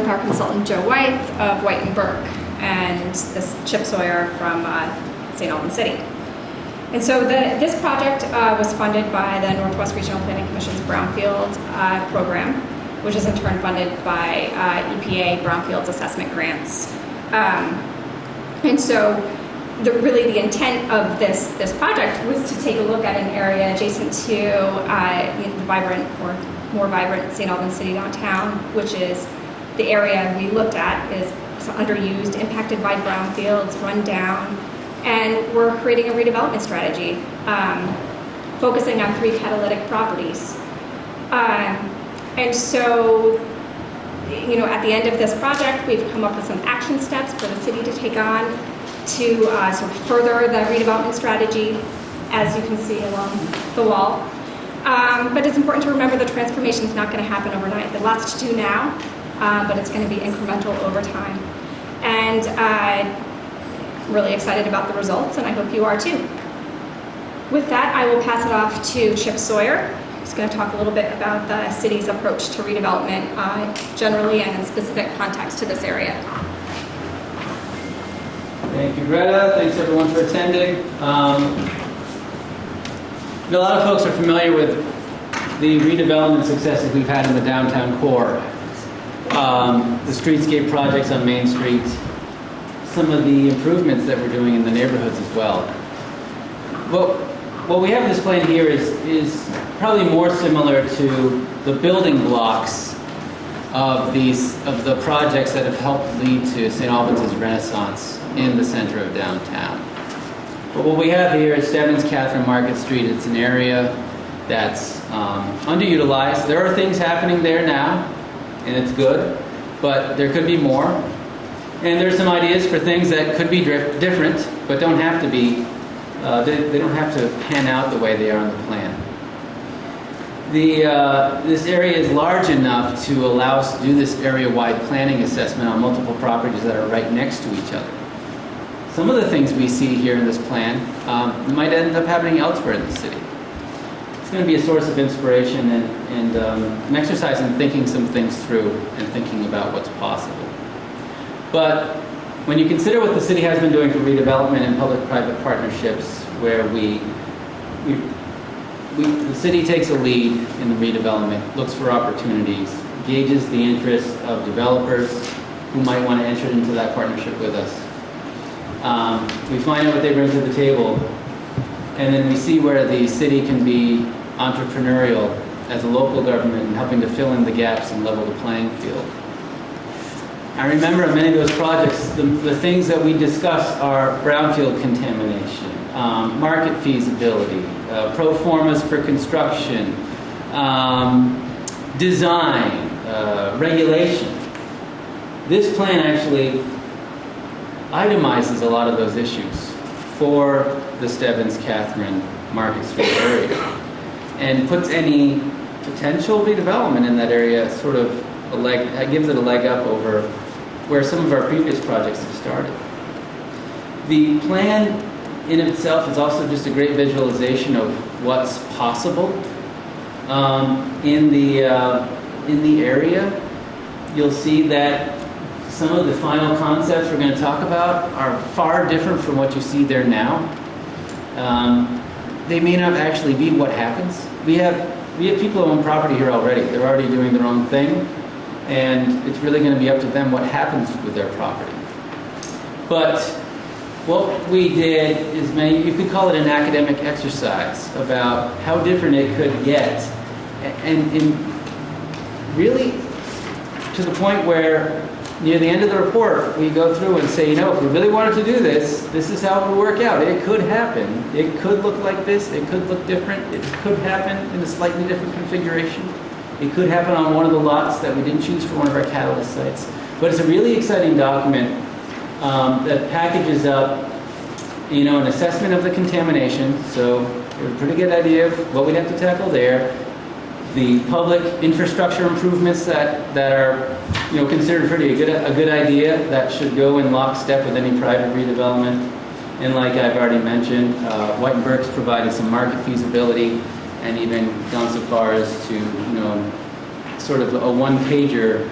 with our consultant Joe White of White and Burke, and this Chip Sawyer from St. Albans City. And so this project was funded by the Northwest Regional Planning Commission's Brownfield program, which is in turn funded by EPA Brownfields Assessment Grants. And so really the intent of this project was to take a look at an area adjacent to the vibrant or more vibrant St. Albans City downtown, which is the area we looked at is underused, impacted by brownfields, run down, and we're creating a redevelopment strategy, focusing on 3 catalytic properties. And so, at the end of this project, we've come up with some action steps for the city to take on to sort of further the redevelopment strategy, as you can see along the wall. But it's important to remember the transformation is not going to happen overnight. There's lots to do now, but it's going to be incremental over time. And I'm really excited about the results, and I hope you are too. With that, I will pass it off to Chip Sawyer, who's going to talk a little bit about the city's approach to redevelopment generally and in specific context to this area. Thank you, Greta. Thanks everyone for attending. A lot of folks are familiar with the redevelopment successes we've had in the downtown core. The streetscape projects on Main Street, some of the improvements that we're doing in the neighborhoods as well. But what we have displayed here is probably more similar to the building blocks of the projects that have helped lead to St. Albans' renaissance in the center of downtown. But what we have here is Stebbins, Catherine, Market Street. It's an area that's underutilized. There are things happening there now, and it's good, but there could be more. And there's some ideas for things that could be different, but don't have to be. They don't have to pan out the way they are on the plan. This area is large enough to allow us to do this area-wide planning assessment on multiple properties that are right next to each other. Some of the things we see here in this plan might end up happening elsewhere in the city. It's going to be a source of inspiration and an exercise in thinking some things through and thinking about what's possible. But when you consider what the city has been doing for redevelopment and public-private partnerships, where the city takes a lead in the redevelopment, looks for opportunities, gauges the interest of developers who might want to enter into that partnership with us. We find out what they bring to the table, and then we see where the city can be entrepreneurial as a local government in helping to fill in the gaps and level the playing field. I remember in many of those projects, the things that we discuss are brownfield contamination, market feasibility, pro formas for construction, design, regulation. This plan actually itemizes a lot of those issues for the Stebbins, Catherine, Market Street area, and puts any potential redevelopment in that area sort of gives it a leg up over where some of our previous projects have started. The plan in itself is also just a great visualization of what's possible in the area. You'll see that some of the final concepts we're going to talk about are far different from what you see there now. They may not actually be what happens. We have people who own property here already. They're already doing their own thing, and it's really going to be up to them what happens with their property. But what we did is you could call it an academic exercise about how different it could get, and really to the point where near the end of the report, we go through and say, if we really wanted to do this, this is how it would work out. It could happen. It could look like this. It could look different. It could happen in a slightly different configuration. It could happen on one of the lots that we didn't choose for one of our catalyst sites. But it's a really exciting document that packages up, an assessment of the contamination. So we have a pretty good idea of what we'd have to tackle there. The public infrastructure improvements that are considered pretty a good idea that should go in lockstep with any private redevelopment. And like I've already mentioned, White and Burke's provided some market feasibility and even gone so far as to sort of a one-pager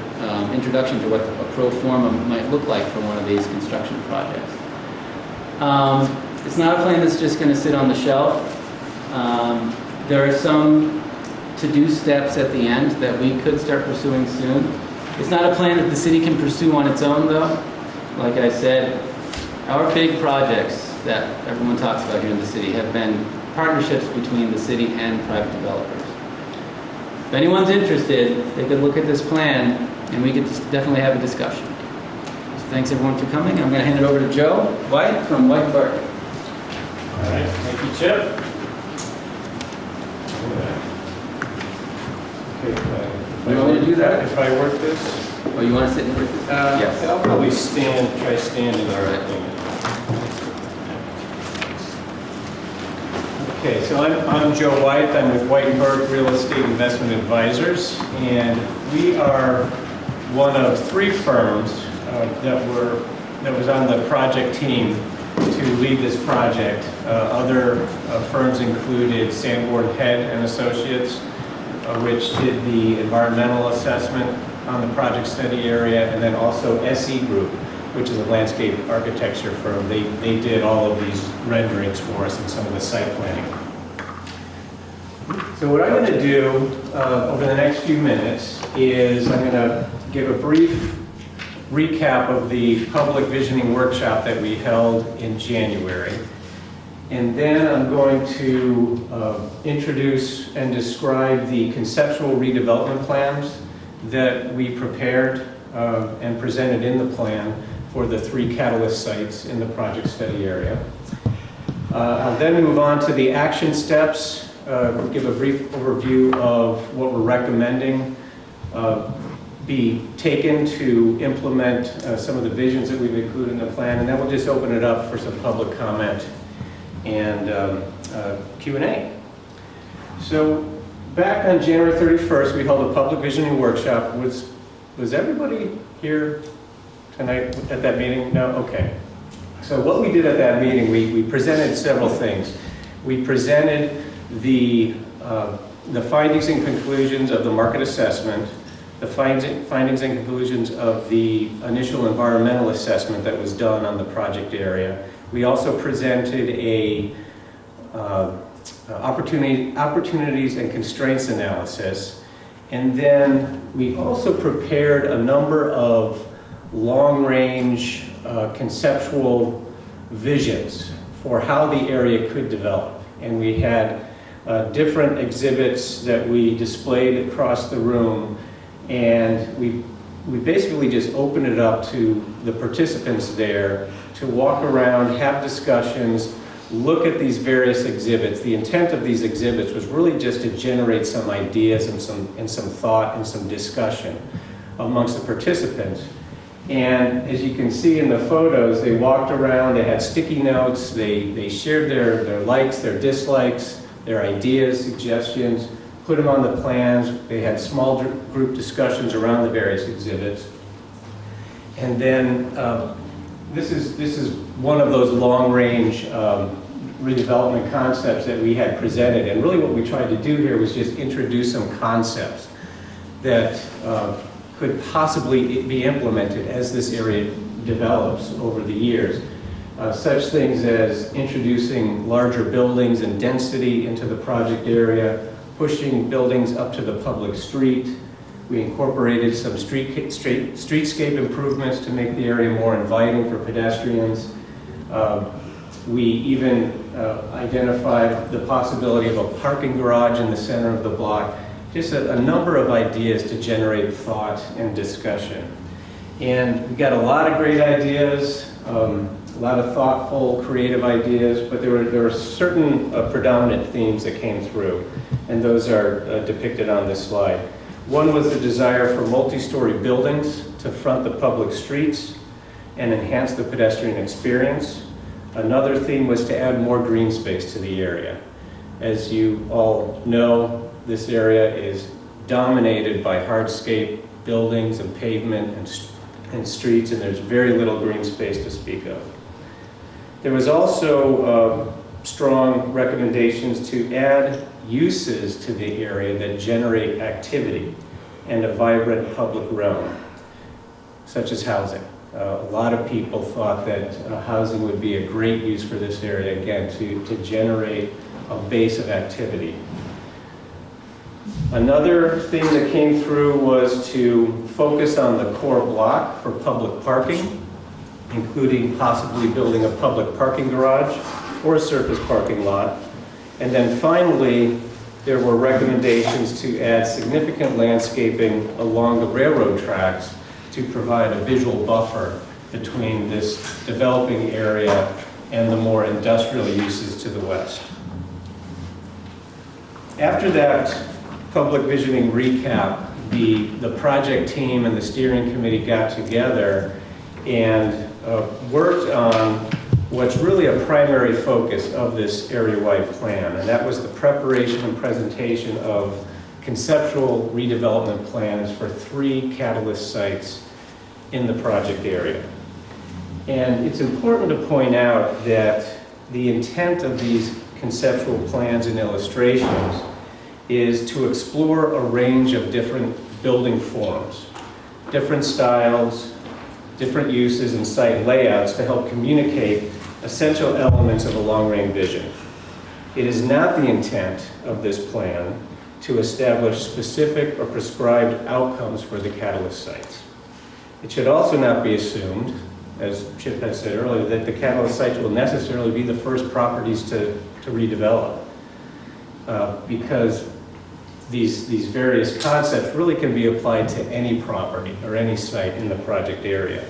introduction to what a pro forma might look like for one of these construction projects. It's not a plan that's just going to sit on the shelf. There are some to-do steps at the end that we could start pursuing soon. It's not a plan that the city can pursue on its own, though. Like I said, our big projects that everyone talks about here in the city have been partnerships between the city and private developers. If anyone's interested, they could look at this plan and we could definitely have a discussion. So thanks everyone for coming. I'm going to hand it over to Joe White from White Burke. All right, thank you, Chip. Okay, You want me to do that? If I work this? Oh, you want to sit and work this? Yes. I'll probably try standing. All right. Okay, so I'm Joe White. I'm with White & Burke Real Estate Investment Advisors, and we are one of 3 firms that was on the project team to lead this project. Other firms included Sanborn Head and Associates, which did the environmental assessment on the project study area, and then also SE Group, which is a landscape architecture firm. They did all of these renderings for us and some of the site planning. So what I'm going to do over the next few minutes is I'm going to give a brief recap of the public visioning workshop that we held in January. And then I'm going to introduce and describe the conceptual redevelopment plans that we prepared and presented in the plan for the 3 catalyst sites in the project study area. I'll then move on to the action steps, give a brief overview of what we're recommending be taken to implement some of the visions that we've included in the plan, and then we'll just open it up for some public comment and Q&A. So back on January 31st, we held a public visioning workshop. Was everybody here tonight at that meeting? No? Okay. So what we did at that meeting, we presented several things. We presented the findings and conclusions of the market assessment, the findings and conclusions of the initial environmental assessment that was done on the project area. We also presented a opportunities and constraints analysis. And then we also prepared a number of long-range conceptual visions for how the area could develop. And we had different exhibits that we displayed across the room, and we basically just opened it up to the participants there to walk around, have discussions, look at these various exhibits. The intent of these exhibits was really just to generate some ideas and some thought and some discussion amongst the participants. And as you can see in the photos, they walked around, they had sticky notes, they shared their likes, their dislikes, their ideas, suggestions, put them on the plans. They had small group discussions around the various exhibits. And then this is one of those long-range redevelopment concepts that we had presented. And really what we tried to do here was just introduce some concepts that could possibly be implemented as this area develops over the years. Such things as introducing larger buildings and density into the project area, pushing buildings up to the public street. We incorporated some streetscape improvements to make the area more inviting for pedestrians. We even identified the possibility of a parking garage in the center of the block. Just a number of ideas to generate thought and discussion. And we got a lot of great ideas, a lot of thoughtful, creative ideas, but there were certain predominant themes that came through, and those are depicted on this slide. One was the desire for multi-story buildings to front the public streets and enhance the pedestrian experience. Another theme was to add more green space to the area. As you all know, this area is dominated by hardscape buildings and pavement and streets, and there's very little green space to speak of. There was also strong recommendations to add uses to the area that generate activity and a vibrant public realm. such as housing. A lot of people thought that housing would be a great use for this area, again, to generate a base of activity. Another thing that came through was to focus on the core block for public parking, including possibly building a public parking garage or a surface parking lot. And then finally, there were recommendations to add significant landscaping along the railroad tracks to provide a visual buffer between this developing area and the more industrial uses to the west. After that public visioning recap, the project team and the steering committee got together and worked on what's really a primary focus of this area-wide plan, and that was the preparation and presentation of conceptual redevelopment plans for 3 catalyst sites in the project area. And it's important to point out that the intent of these conceptual plans and illustrations is to explore a range of different building forms, different styles, different uses and site layouts to help communicate essential elements of a long-range vision. It is not the intent of this plan to establish specific or prescribed outcomes for the catalyst sites. It should also not be assumed, as Chip had said earlier, that the catalyst sites will necessarily be the first properties to redevelop, because these various concepts really can be applied to any property or any site in the project area.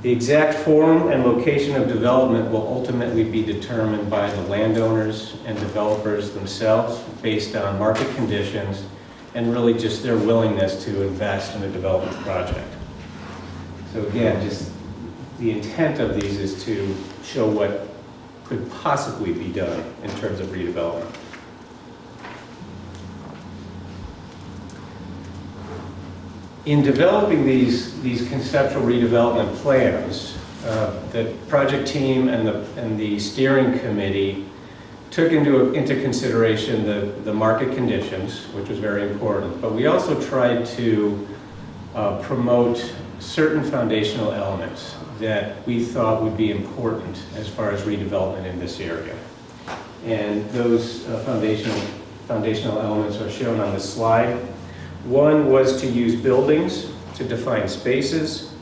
The exact form and location of development will ultimately be determined by the landowners and developers themselves based on market conditions and really just their willingness to invest in a development project. So again, just the intent of these is to show what could possibly be done in terms of redevelopment. In developing these conceptual redevelopment plans, the project team and the steering committee took into consideration the market conditions, which was very important, but we also tried to promote certain foundational elements that we thought would be important as far as redevelopment in this area. And those foundational elements are shown on this slide. One was to use buildings to define spaces,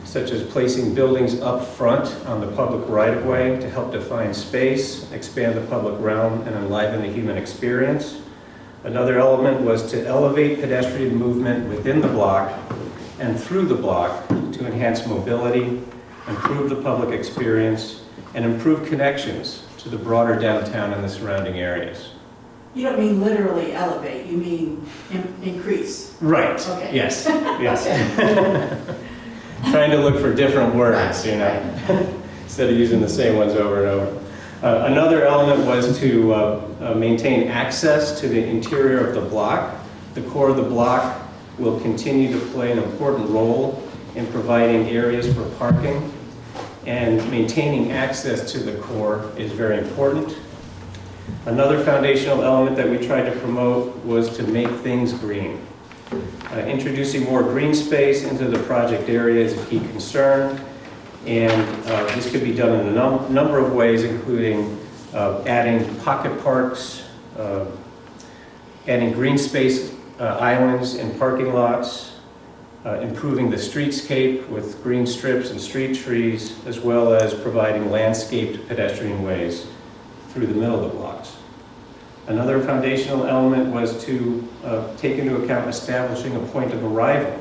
such as placing buildings up front on the public right-of-way to help define space, expand the public realm, and enliven the human experience. Another element was to elevate pedestrian movement within the block and through the block to enhance mobility, improve the public experience, and improve connections to the broader downtown and the surrounding areas. You don't mean literally elevate, you mean increase. Right. Okay. Yes. Yes. Trying to look for different words, you know, instead of using the same ones over and over. Another element was to maintain access to the interior of the block. The core of the block will continue to play an important role in providing areas for parking, and maintaining access to the core is very important. Another foundational element that we tried to promote was to make things green. Introducing more green space into the project area is a key concern, and this could be done in a number of ways, including adding pocket parks, adding green space islands in parking lots, improving the streetscape with green strips and street trees, as well as providing landscaped pedestrian ways through the middle of the blocks. Another foundational element was to take into account establishing a point of arrival.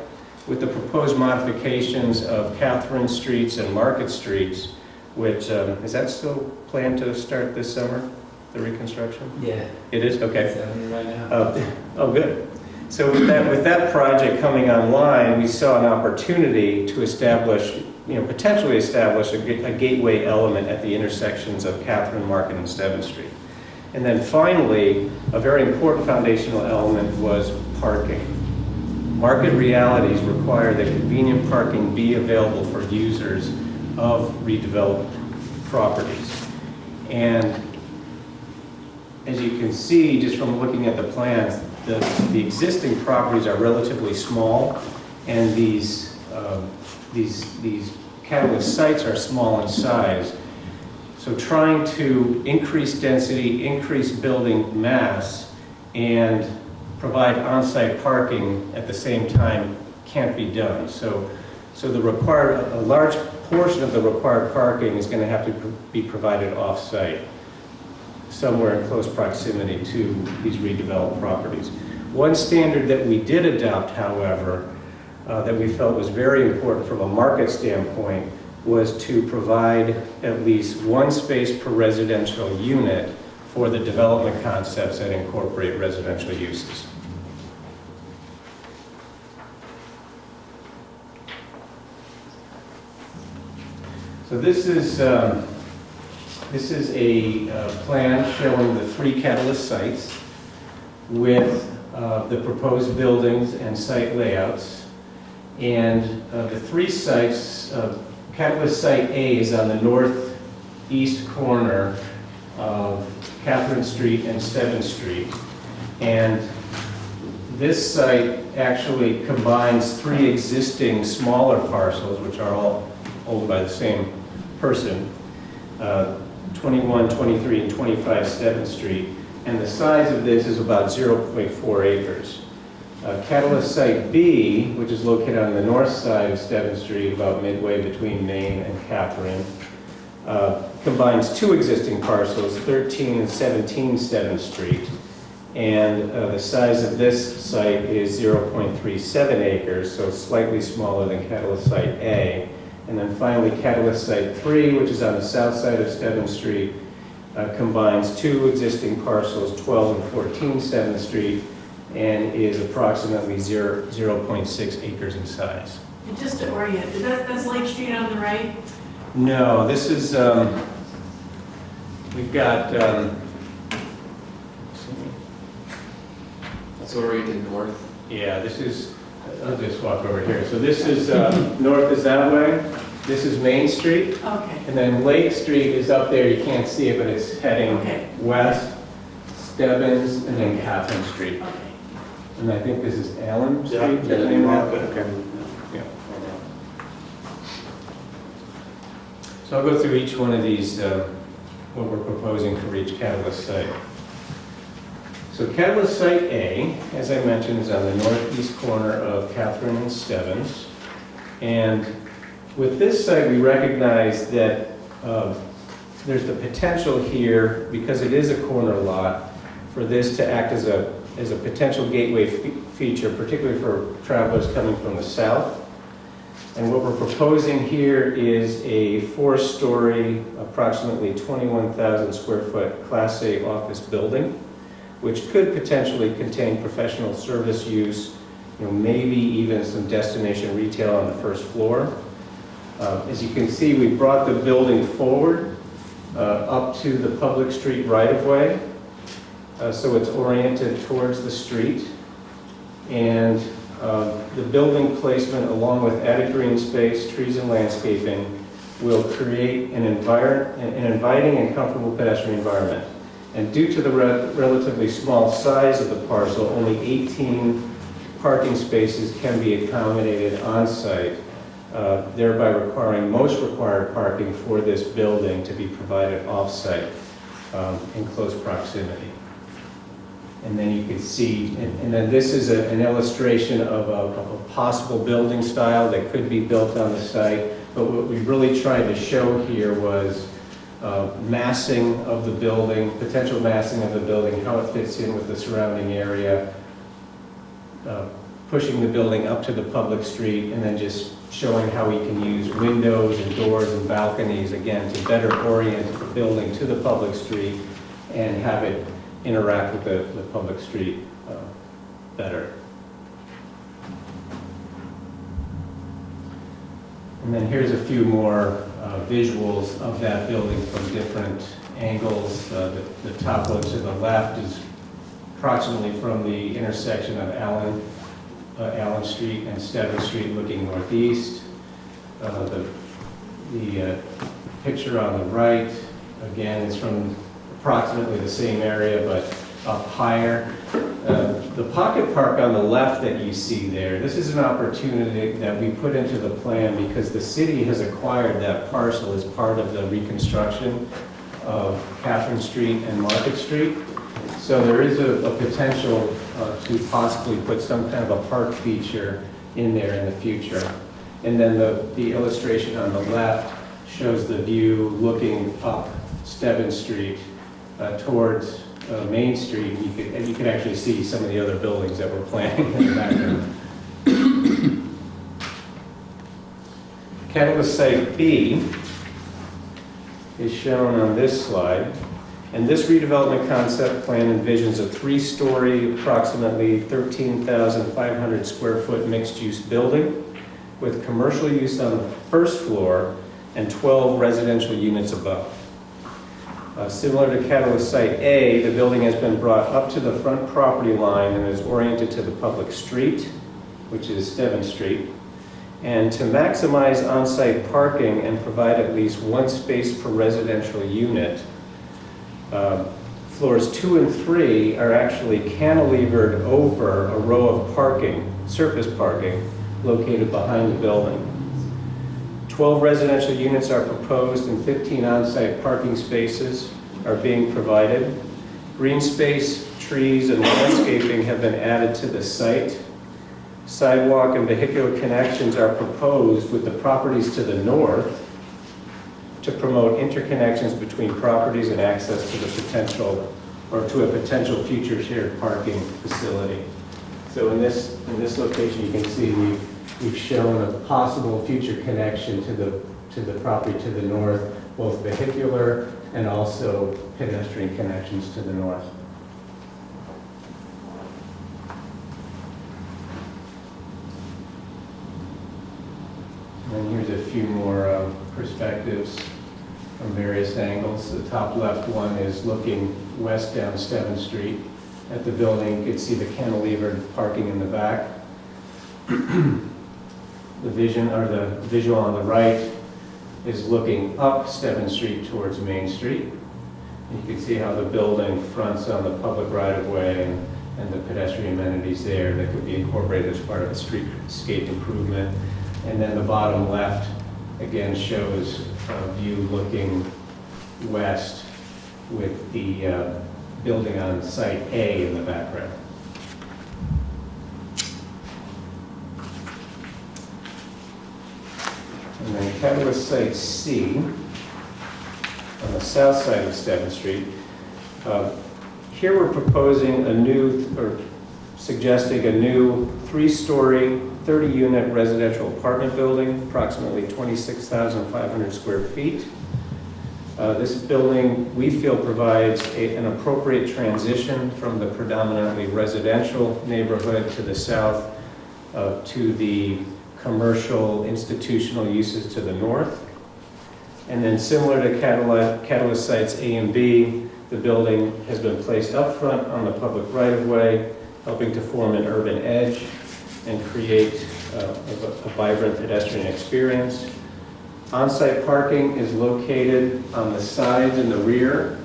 With the proposed modifications of Catherine Streets and Market Streets, which, is that still planned to start this summer, the reconstruction? Yeah. It is? Okay. It's happening right now. Oh, good. So with that project coming online, we saw an opportunity to establish, potentially establish a gateway element at the intersections of Catherine, Market, and Stebbins Street. And then finally, a very important foundational element was parking. Market realities require that convenient parking be available for users of redeveloped properties. And as you can see, just from looking at the plans, the existing properties are relatively small, and these these catalyst sites are small in size. So trying to increase density, increase building mass, and provide on-site parking at the same time can't be done. So a large portion of the required parking is going to have to be provided off-site, somewhere in close proximity to these redeveloped properties. One standard that we did adopt, however, that we felt was very important from a market standpoint was to provide at least one space per residential unit for the development concepts that incorporate residential uses. So this is a plan showing the 3 catalyst sites with the proposed buildings and site layouts. And the 3 sites, Catalyst Site A is on the northeast corner of Catherine Street and Stebbins Street. And this site actually combines 3 existing smaller parcels, which are all owned by the same person, 21, 23, and 25 Stebbins Street. And the size of this is about 0.4 acres. Catalyst Site B, which is located on the north side of Stebbins Street, about midway between Main and Catherine, combines 2 existing parcels, 13 and 17 Stebbins Street. And the size of this site is 0.37 acres, so slightly smaller than Catalyst Site A. And then finally, Catalyst Site 3, which is on the south side of Stebbins Street, combines 2 existing parcels, 12 and 14 Stebbins Street, and is approximately 0.6 acres in size. And just to orient, that's Lake Street on the right? No, this is, we've got, That's oriented north. yeah, this is, I'll just walk over here. So this is, north is that way. This is Main Street. Okay. And then Lake Street is up there. You can't see it, but it's heading west, Stebbins, and then Catherine Street. Okay. And I think this is Allen Street. Yeah, is that the name of it? okay. Yeah. So I'll go through each one of these, what we're proposing for each catalyst site. So Catalyst Site A, as I mentioned, is on the northeast corner of Catherine and Stebbins. And with this site, we recognize that there's the potential here, because it is a corner lot, for this to act as a potential gateway feature, particularly for travelers coming from the south. And what we're proposing here is a 4-story, approximately 21,000 square foot Class A office building, which could potentially contain professional service use, maybe even some destination retail on the first floor. As you can see, we brought the building forward up to the public street right-of-way, so it's oriented towards the street. And the building placement, along with added green space, trees, and landscaping, will create an inviting and comfortable pedestrian environment. And due to the relatively small size of the parcel, only 18 parking spaces can be accommodated on-site, thereby requiring most required parking for this building to be provided off-site in close proximity. And then you can see, and then this is an illustration of a possible building style that could be built on the site. But what we really tried to show here was massing of the building, potential massing of the building, how it fits in with the surrounding area, pushing the building up to the public street, and then just showing how we can use windows and doors and balconies, again, to better orient the building to the public street and have it interact with the public street better. And then here's a few more visuals of that building from different angles. The top one to the left is approximately from the intersection of Allen Street and Stebbins Street looking northeast. The picture on the right, again, is from approximately the same area, but up higher. The pocket park on the left that you see there, this is an opportunity that we put into the plan because the city has acquired that parcel as part of the reconstruction of Catherine Street and Market Street. So there is a potential to possibly put some kind of a park feature in there in the future. And then the illustration on the left shows the view looking up Stebbins Street towards Main Street. You can actually see some of the other buildings that we're planning in the background. Catalyst Site B is shown on this slide. And this redevelopment concept plan envisions a 3-story, approximately 13,500 square foot mixed-use building with commercial use on the first floor and 12 residential units above. Similar to Catalyst Site A, the building has been brought up to the front property line and is oriented to the public street, which is Stebbins Street. And to maximize on-site parking and provide at least one space per residential unit, floors 2 and 3 are actually cantilevered over a row of parking, surface parking, located behind the building. 12 residential units are proposed and 15 on-site parking spaces are being provided. Green space, trees, and landscaping have been added to the site. Sidewalk and vehicular connections are proposed with the properties to the north to promote interconnections between properties and access to the potential, or to a potential future shared parking facility. So in this location, you can see we've shown a possible future connection to the property to the north, both vehicular and also pedestrian connections to the north. And here's a few more perspectives from various angles. The top left one is looking west down 7th Street at the building. You can see the cantilevered parking in the back. The visual on the right is looking up 7th Street towards Main Street. And you can see how the building fronts on the public right-of-way and the pedestrian amenities there that could be incorporated as part of a streetscape improvement. And then the bottom left, again, shows a view looking west with the building on Site A in the background. And then Catalyst Site C, on the south side of 7th Street. Here we're proposing suggesting a new 3-story, 30-unit residential apartment building, approximately 26,500 square feet. This building, we feel, provides an appropriate transition from the predominantly residential neighborhood to the south to the commercial institutional uses to the north. And then similar to Catalyst Sites A and B, the building has been placed up front on the public right-of-way, helping to form an urban edge and create a vibrant pedestrian experience. On-site parking is located on the sides and the rear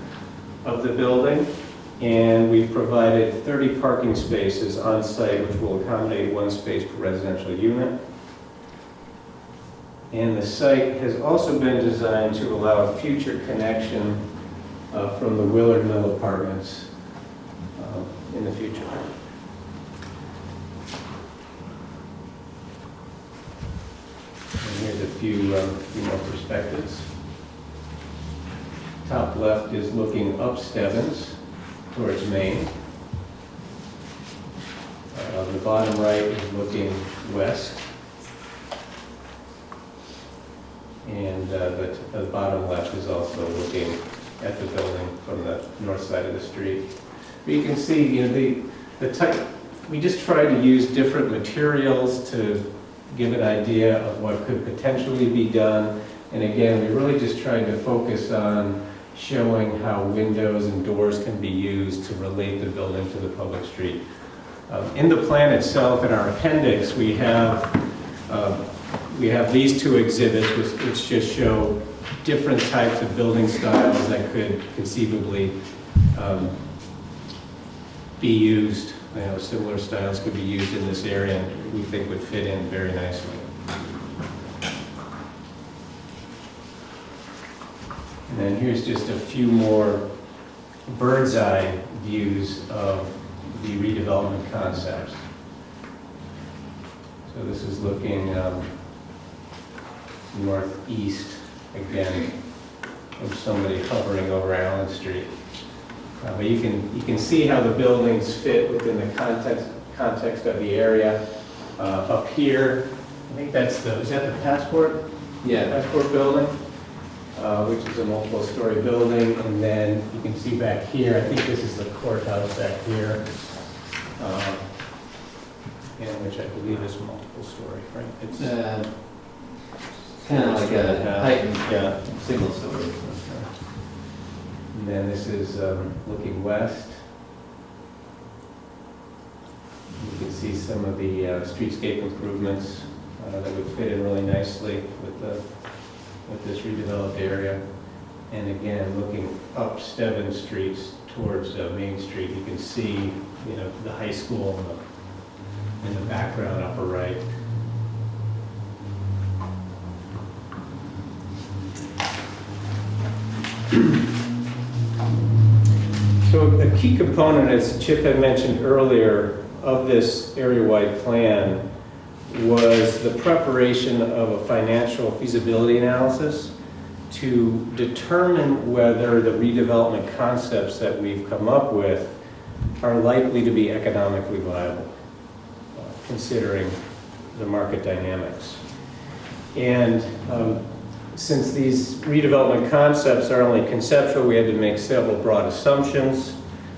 of the building, and we've provided 30 parking spaces on-site, which will accommodate one space per residential unit. And the site has also been designed to allow a future connection from the Willard Mill Apartments in the future. And here's a few more perspectives. Top left is looking up Stebbins towards Main. The bottom right is looking west. And the bottom left is also looking at the building from the north side of the street. But you can see, the type. We just try to use different materials to give an idea of what could potentially be done. And again, we really just tried to focus on showing how windows and doors can be used to relate the building to the public street. In the plan itself, in our appendix, we have these two exhibits which just show different types of building styles that could conceivably be used similar styles could be used in this area and we think would fit in very nicely. And then here's just a few more bird's eye views of the redevelopment concepts. So this is looking northeast again of somebody hovering over Allen Street. But you can see how the buildings fit within the context of the area. Up here, I think is that the Passport? Yeah. Passport building, which is a multiple story building. And then you can see back here, I think this is the courthouse back here, which I believe is multiple story, right? It's kind of like a heightened single story. And then this is looking west. You can see some of the streetscape improvements that would fit in really nicely with this redeveloped area. And again, looking up Stebbins Streets towards Main Street, you can see, the high school in the background, upper right. So a key component, as Chip had mentioned earlier, of this area-wide plan was the preparation of a financial feasibility analysis to determine whether the redevelopment concepts that we've come up with are likely to be economically viable, considering the market dynamics. And since these redevelopment concepts are only conceptual, we had to make several broad assumptions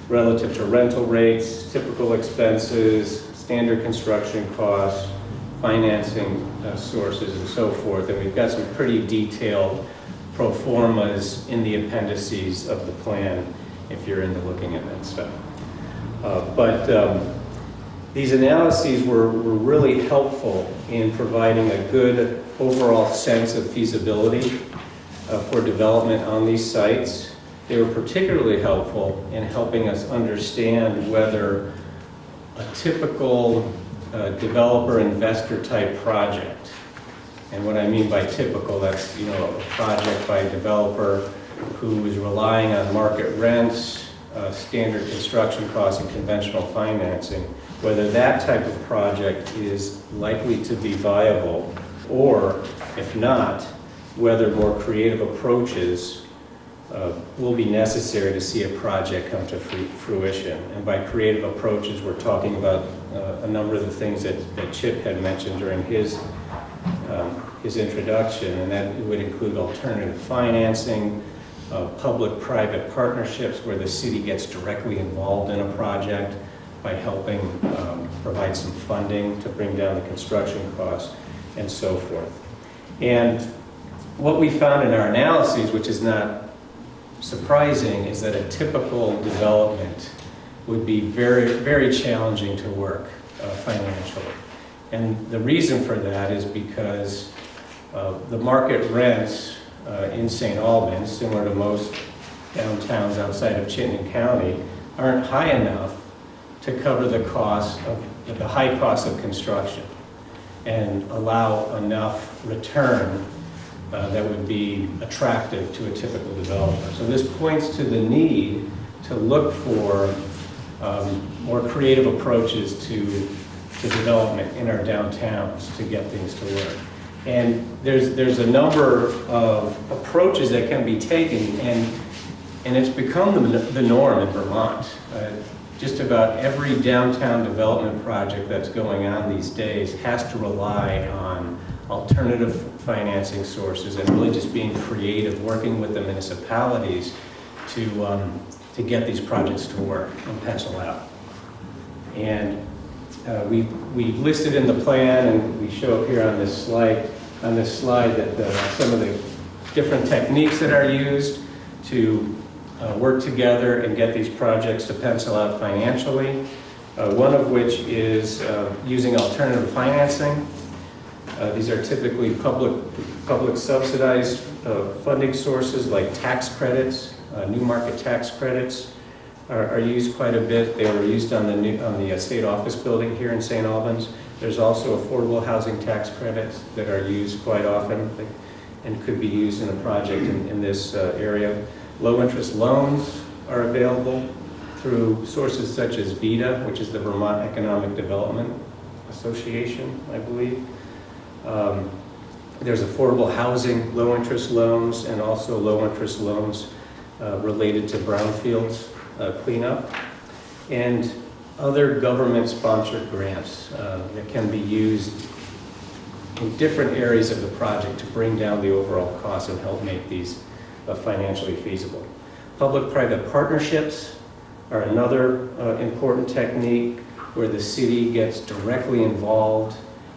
relative to rental rates, typical expenses, standard construction costs, financing sources, and so forth. And we've got some pretty detailed pro formas in the appendices of the plan if you're into looking at that stuff. These analyses were really helpful in providing a good overall sense of feasibility for development on these sites. They were particularly helpful in helping us understand whether a typical developer investor type project, and what I mean by typical, that's a project by a developer who is relying on market rents, standard construction costs, and conventional financing, whether that type of project is likely to be viable, or if not, whether more creative approaches will be necessary to see a project come to fruition. And by creative approaches, we're talking about a number of the things that Chip had mentioned during his introduction, and that would include alternative financing, public-private partnerships where the city gets directly involved in a project by helping provide some funding to bring down the construction costs, and so forth. And what we found in our analyses, which is not surprising, is that a typical development would be very, very challenging to work financially. And the reason for that is because the market rents in St. Albans, similar to most downtowns outside of Chittenden County, aren't high enough to cover the high cost of construction and allow enough return that would be attractive to a typical developer. So this points to the need to look for more creative approaches to development in our downtowns to get things to work. And there's a number of approaches that can be taken, and it's become the norm in Vermont. Just about every downtown development project that's going on these days has to rely on alternative financing sources and really just being creative, working with the municipalities to get these projects to work and pencil out. And we've listed in the plan, and we show up here on this slide that some of the different techniques that are used to work together and get these projects to pencil out financially. One of which is using alternative financing. These are typically public subsidized funding sources like tax credits, new market tax credits, are used quite a bit. They were used on the state office building here in St. Albans. There's also affordable housing tax credits that are used quite often and could be used in a project in this area. Low interest loans are available through sources such as VEDA, which is the Vermont Economic Development Association, I believe. There's affordable housing, low interest loans, and also low interest loans related to brownfields cleanup, and other government-sponsored grants that can be used in different areas of the project to bring down the overall cost and help make these financially feasible. Public-private partnerships are another important technique where the city gets directly involved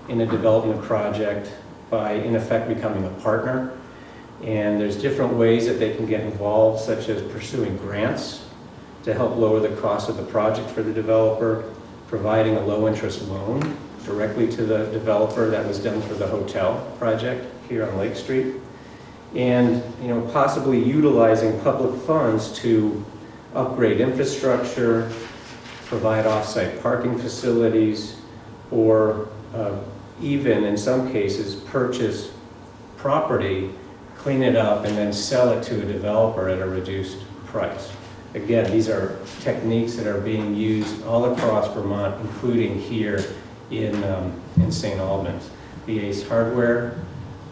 in a development project by, in effect, becoming a partner. And there's different ways that they can get involved, such as pursuing grants to help lower the cost of the project for the developer, providing a low-interest loan directly to the developer. That was done for the hotel project here on Lake Street. And possibly utilizing public funds to upgrade infrastructure, provide off-site parking facilities, or even in some cases purchase property, clean it up, and then sell it to a developer at a reduced price. Again, these are techniques that are being used all across Vermont, including here in St. Albans. The Ace Hardware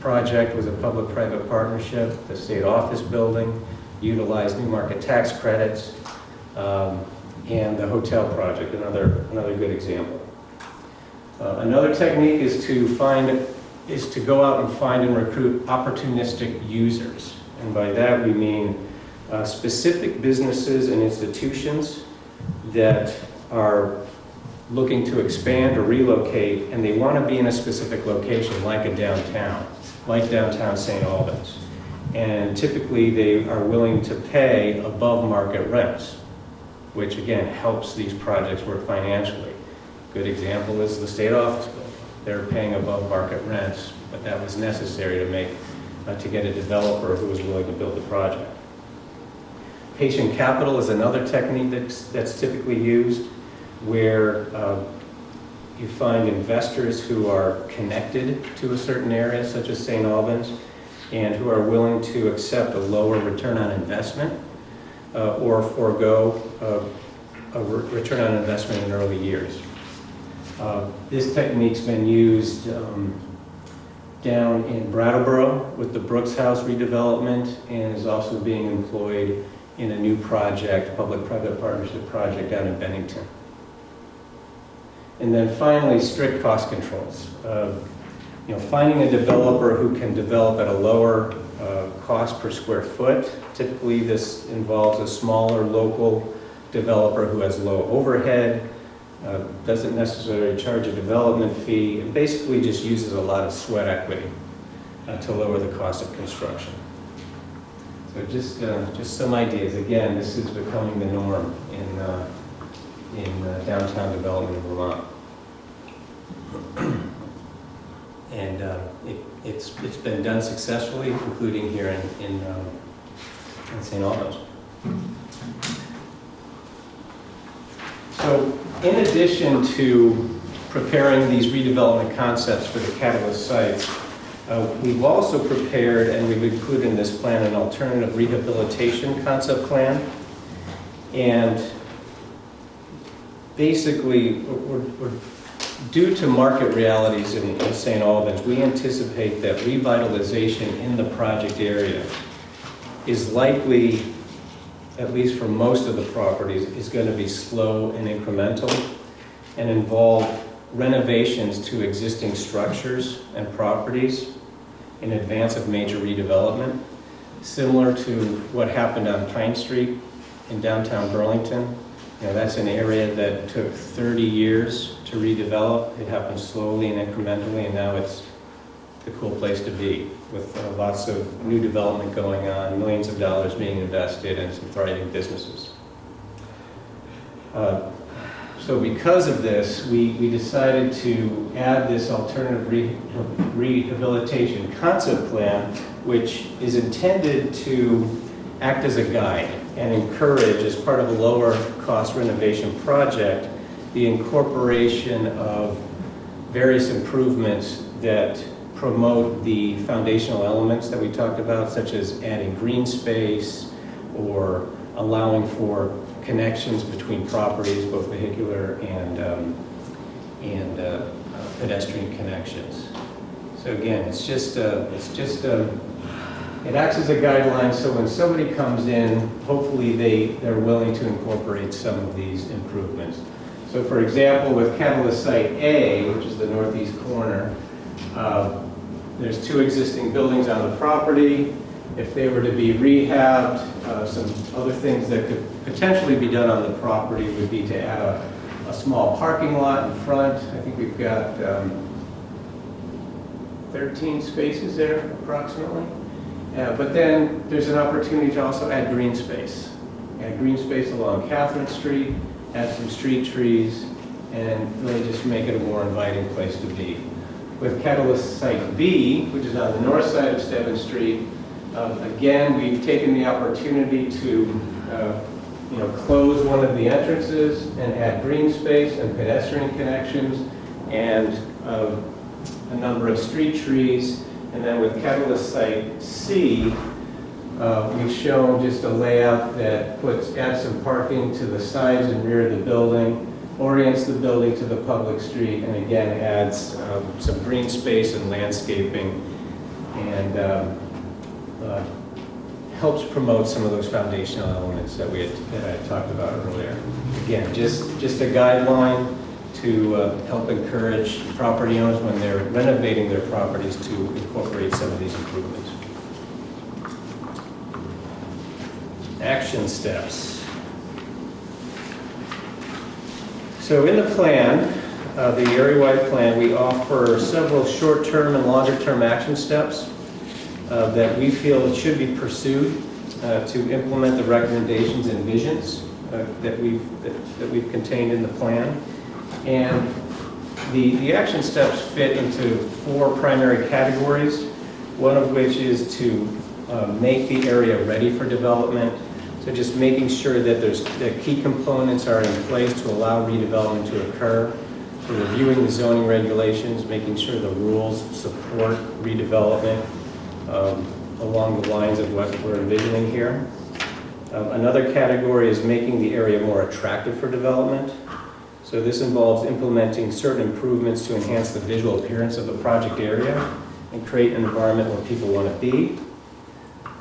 project was a public-private partnership. The state office building utilized new market tax credits, and the hotel project, another good example. Another technique is to go out and find and recruit opportunistic users, and by that we mean specific businesses and institutions that are looking to expand or relocate, and they want to be in a specific location, like a downtown, like downtown St. Albans. And typically they are willing to pay above market rents, which again helps these projects work financially. Good example is the state office building. They're paying above market rents, but that was necessary to get a developer who was willing to build the project. Patient capital is another technique that's typically used, where you find investors who are connected to a certain area, such as St. Albans, and who are willing to accept a lower return on investment or forego a return on investment in early years. This technique's been used down in Brattleboro with the Brooks House redevelopment, and is also being employed in a new project, public-private partnership project down in Bennington. And then finally, strict cost controls. Finding a developer who can develop at a lower cost per square foot. Typically this involves a smaller local developer who has low overhead, doesn't necessarily charge a development fee, and basically just uses a lot of sweat equity to lower the cost of construction. So just some ideas. Again, this is becoming the norm in downtown development in Vermont. And it's been done successfully, including here in St. Albans. So in addition to preparing these redevelopment concepts for the catalyst sites, we've also prepared, and we've included in this plan, an alternative rehabilitation concept plan. And basically, we're due to market realities in St. Albans, we anticipate that revitalization in the project area is likely, at least for most of the properties, is going to be slow and incremental and involve renovations to existing structures and properties in advance of major redevelopment, similar to what happened on Pine Street in downtown Burlington. That's an area that took 30 years to redevelop. It happened slowly and incrementally, and now it's the cool place to be, with lots of new development going on, millions of dollars being invested, and some thriving businesses. So because of this, we decided to add this alternative rehabilitation concept plan, which is intended to act as a guide and encourage, as part of a lower cost renovation project, the incorporation of various improvements that promote the foundational elements that we talked about, such as adding green space or allowing for connections between properties, both vehicular and pedestrian connections. So again, it acts as a guideline, so when somebody comes in, hopefully they're willing to incorporate some of these improvements. So for example, with Catalyst Site A, which is the northeast corner, there's 2 existing buildings on the property. If they were to be rehabbed, some other things that could potentially be done on the property would be to add a small parking lot in front. I think we've got 13 spaces there approximately. But then there's an opportunity to also add green space. Add green space along Catherine Street, add some street trees, and really just make it a more inviting place to be. With Catalyst Site B, which is on the north side of Stebbins Street, again, we've taken the opportunity to close one of the entrances and add green space and pedestrian connections and a number of street trees. And then with Catalyst Site C, we've shown just a layout that adds some parking to the sides and rear of the building, orients the building to the public street, and again adds some green space and landscaping, and helps promote some of those foundational elements that I talked about earlier. Again, just a guideline to help encourage property owners when they're renovating their properties to incorporate some of these improvements. Action steps. So in the plan, the area-wide plan, we offer several short-term and longer-term action steps that we feel should be pursued to implement the recommendations and visions that we've contained in the plan. And the action steps fit into 4 primary categories, one of which is to make the area ready for development. So just making sure that the key components are in place to allow redevelopment to occur. So reviewing the zoning regulations, making sure the rules support redevelopment along the lines of what we're envisioning here. Another category is making the area more attractive for development. So this involves implementing certain improvements to enhance the visual appearance of the project area and create an environment where people want to be.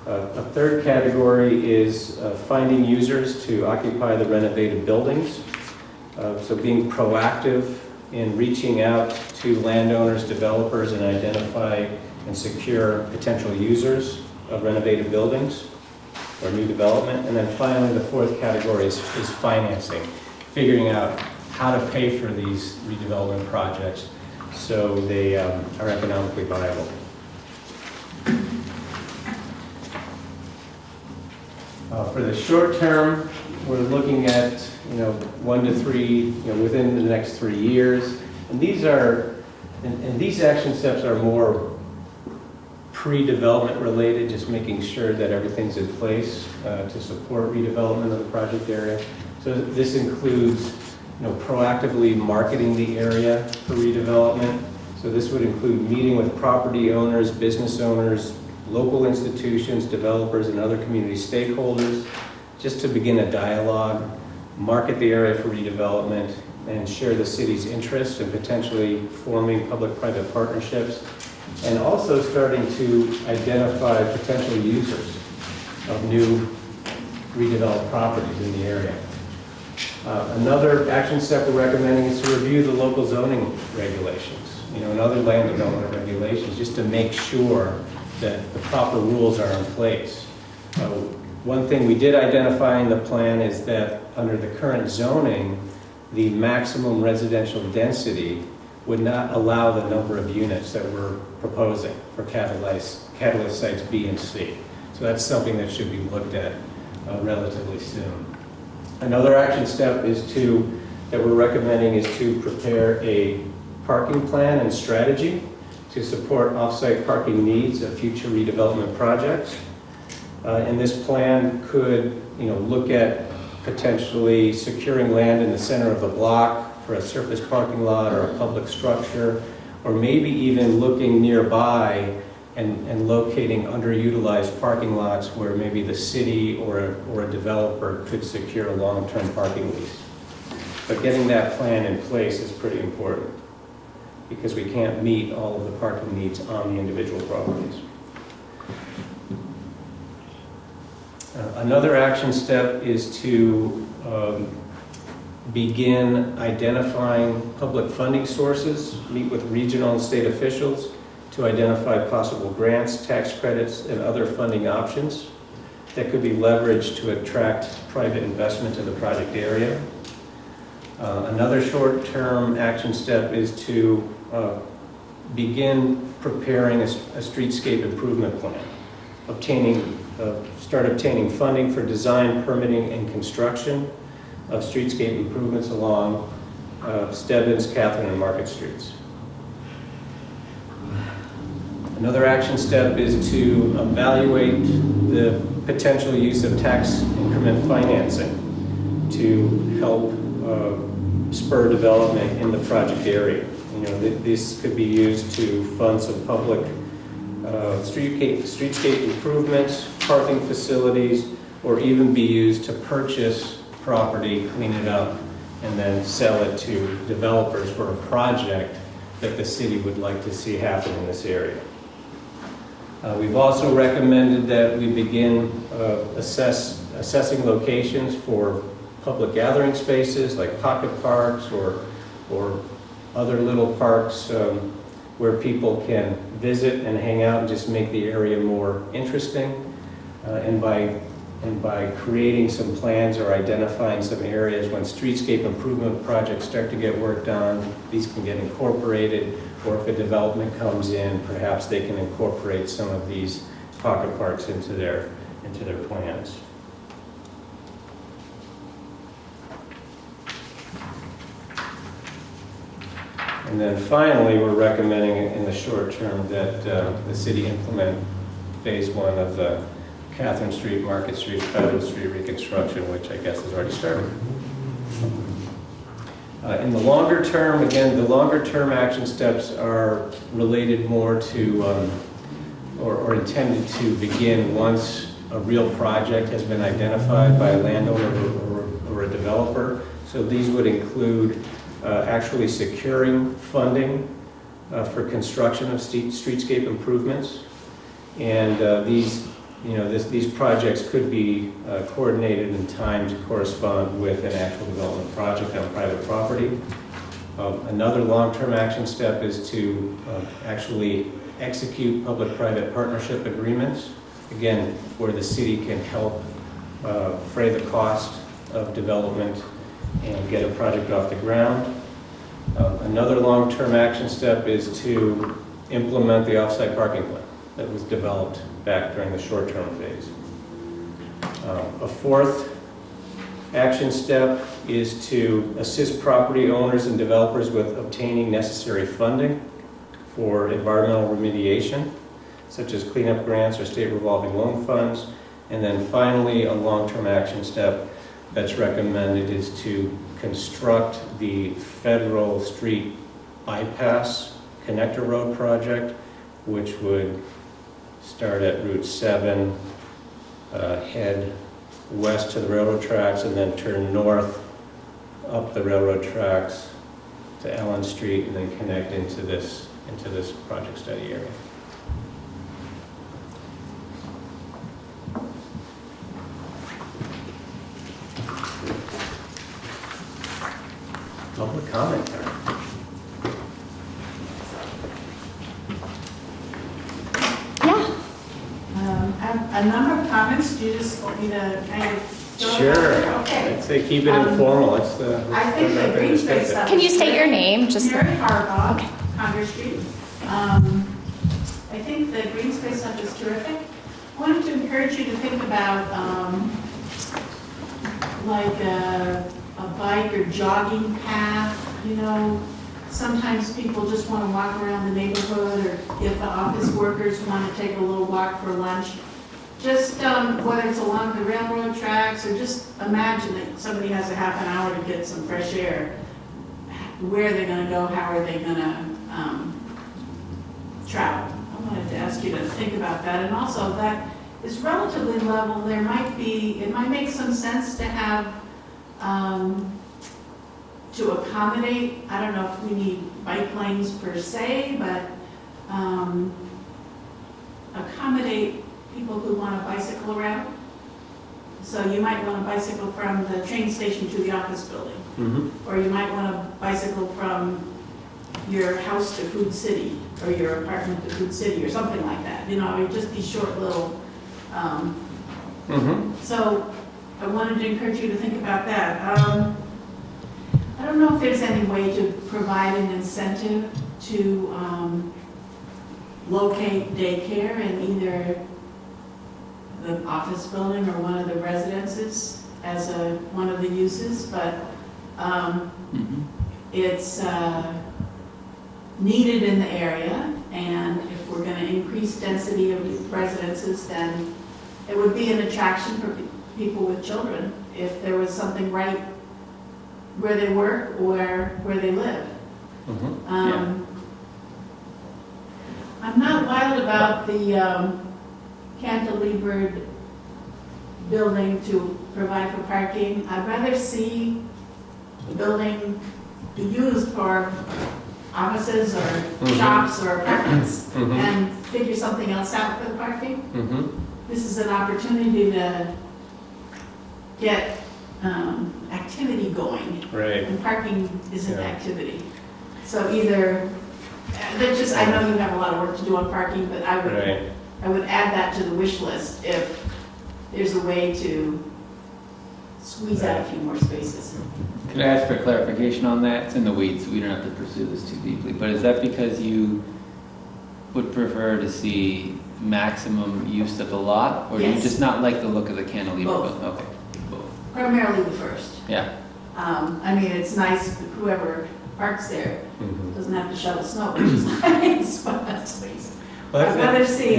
A third category is finding users to occupy the renovated buildings. So being proactive in reaching out to landowners, developers, and identify and secure potential users of renovated buildings or new development. And then finally, the 4th category is financing, figuring out how to pay for these redevelopment projects so they are economically viable. For the short term, we're looking at 1 to 3 within the next 3 years, and these action steps are more pre-development related, just making sure that everything's in place to support redevelopment of the project area. So this includes proactively marketing the area for redevelopment. So this would include meeting with property owners, business owners, local institutions, developers, and other community stakeholders, just to begin a dialogue, market the area for redevelopment, and share the city's interest in potentially forming public-private partnerships, and also starting to identify potential users of new redeveloped properties in the area. Another action step we're recommending is to review the local zoning regulations, and other land development regulations, just to make sure that the proper rules are in place. One thing we did identify in the plan is that under the current zoning, the maximum residential density would not allow the number of units that we're proposing for catalyst sites B and C. So that's something that should be looked at relatively soon. Another action step that we're recommending is to prepare a parking plan and strategy to support off-site parking needs of future redevelopment projects. And this plan could, look at potentially securing land in the center of the block for a surface parking lot or a public structure, or maybe even looking nearby and locating underutilized parking lots where maybe the city or a developer could secure a long-term parking lease. But getting that plan in place is pretty important because we can't meet all of the parking needs on the individual properties. Another action step is to begin identifying public funding sources, meet with regional and state officials to identify possible grants, tax credits, and other funding options that could be leveraged to attract private investment in the project area. Another short-term action step is to begin preparing a streetscape improvement plan, start obtaining funding for design, permitting, and construction of streetscape improvements along Stebbins, Catherine, and Market Streets. Another action step is to evaluate the potential use of tax increment financing to help spur development in the project area. This could be used to fund some public streetscape improvements, parking facilities, or even be used to purchase property, clean it up, and then sell it to developers for a project that the city would like to see happen in this area. We've also recommended that we begin assessing locations for public gathering spaces like pocket parks or other little parks where people can visit and hang out and just make the area more interesting. And by creating some plans or identifying some areas when streetscape improvement projects start to get worked on, these can get incorporated, or if a development comes in, perhaps they can incorporate some of these pocket parks into their plans. And then finally, we're recommending in the short term that the city implement phase 1 of the Catherine Street, Market Street, Federal Street reconstruction, which I guess has already started. In the longer term, again, the longer term action steps are related more to, or intended to begin once a real project has been identified by a landowner or a developer. So these would include actually securing funding for construction of streetscape improvements. And these projects could be coordinated in time to correspond with an actual development project on private property. Another long-term action step is to actually execute public-private partnership agreements, again, where the city can help fray the cost of development and get a project off the ground. Another long-term action step is to implement the off-site parking plan that was developed back during the short-term phase. A fourth action step is to assist property owners and developers with obtaining necessary funding for environmental remediation, such as cleanup grants or state revolving loan funds. And then finally, a long-term action step that's recommended is to construct the Federal Street Bypass Connector Road project, which would start at Route 7, head west to the railroad tracks, and then turn north up the railroad tracks to Allen Street, and then connect into this project study area. Public comment time. A number of comments. Do you just want me to kind of go Sure. Okay. I'd say keep it informal. I think the green space stuff. Can you state your name? Just Mary Harbaugh, okay. Congress Street. I think the green space stuff is terrific. I wanted to encourage you to think about like a bike or jogging path. Sometimes people just want to walk around the neighborhood, or if the office workers want to take a little walk for lunch, just whether it's along the railroad tracks, or just imagine that somebody has a half an hour to get some fresh air. Where are they gonna go? How are they gonna travel? I wanted to ask you to think about that. And also, that is relatively level. It might make some sense to have, to accommodate, I don't know if we need bike lanes per se, but accommodate people who want to bicycle around. So you might want to bicycle from the train station to the office building. Mm-hmm. Or you might want to bicycle from your house to Food City, or your apartment to Food City, or something like that. You know, just these short little, so I wanted to encourage you to think about that. I don't know if there's any way to provide an incentive to locate daycare in either the office building or one of the residences as one of the uses, but it's needed in the area, and if we're going to increase density of residences, then it would be an attraction for people with children if there was something right where they work or where they live. I'm not wild about the cantilevered building to provide for parking. I'd rather see the building be used for offices or shops or apartments and figure something else out for the parking. This is an opportunity to get activity going. Right. And parking isn't activity. So either, I know you have a lot of work to do on parking, but I would add that to the wish list if there's a way to squeeze out a few more spaces. Could I ask for clarification on that? It's in the weeds, so we don't have to pursue this too deeply. But is that because you would prefer to see maximum use of the lot? Or do you just not like the look of the cantilever? Both. Okay, both. Primarily the first. Yeah. I mean, it's nice, whoever parks there doesn't have to shovel snow, which is nice, but I'd rather see,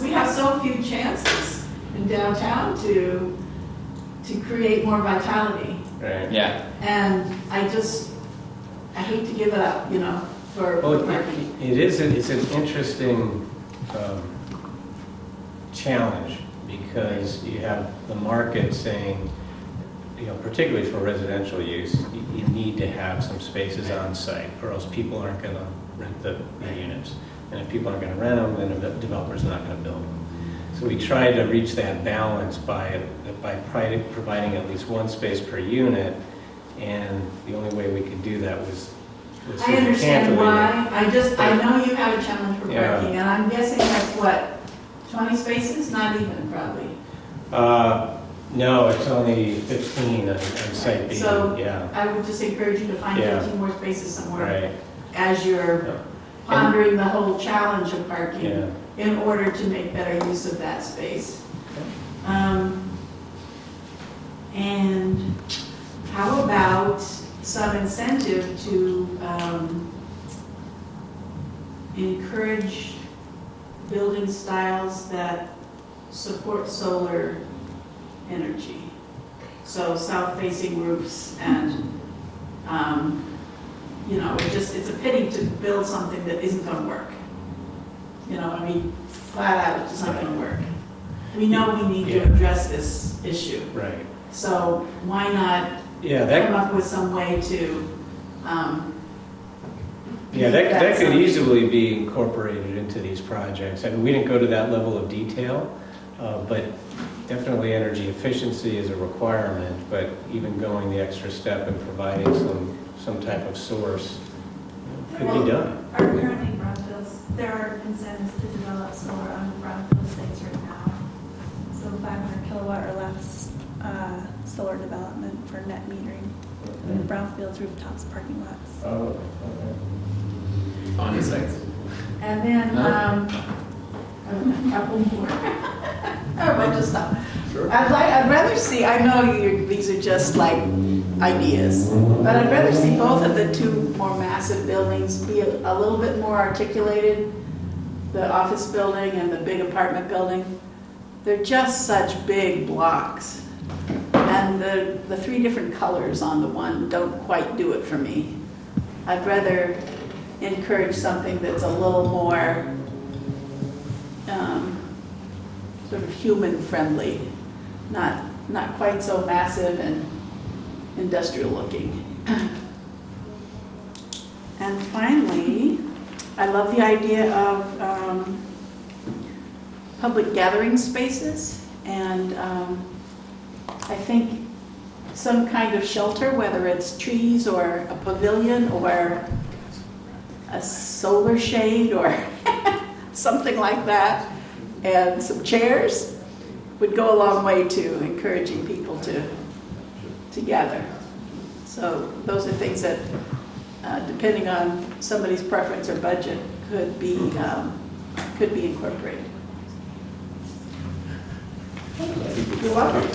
we have so few chances in downtown to create more vitality. Right. Yeah. And I hate to give it up, for parking. It's an interesting challenge, because you have the market saying, particularly for residential use, you need to have some spaces on site, or else people aren't going to rent the units. And if people aren't going to rent them, then the developer's not going to build them. So we tried to reach that balance by providing at least one space per unit, and the only way we could do that was I understand why. I know you have a challenge for parking, and I'm guessing that's what, 20 spaces? Not even, probably. No, it's only 15 on site B. So I would just encourage you to find 15 more spaces somewhere as you're pondering the whole challenge of parking in order to make better use of that space. And how about some incentive to encourage building styles that support solar energy? So south-facing roofs and, it's a pity to build something that isn't going to work. Flat out, it's just not going to work. We know we need to address this issue. Right. So why not come up with some way to that could easily be incorporated into these projects. I mean, we didn't go to that level of detail, but definitely energy efficiency is a requirement, but even going the extra step and providing some type of source could be done. Currently brownfields, there are incentives to develop solar on brownfield sites right now. So 500 kilowatt or less solar development for net metering. Brownfields, rooftops, parking lots. Oh, On the sites. And then, a couple more. A bunch of stuff. Sure. I'd rather see, I know these are just like ideas, but I'd rather see both of the two more massive buildings be a little bit more articulated, the office building and the big apartment building. they're just such big blocks. And the three different colors on the one don't quite do it for me. I'd rather encourage something that's a little more sort of human-friendly, not quite so massive and industrial looking. And finally, I love the idea of public gathering spaces, and I think some kind of shelter, whether it's trees or a pavilion or a solar shade or something like that, and some chairs would go a long way to encouraging people to gather. So those are things that, depending on somebody's preference or budget, could be incorporated. You're welcome.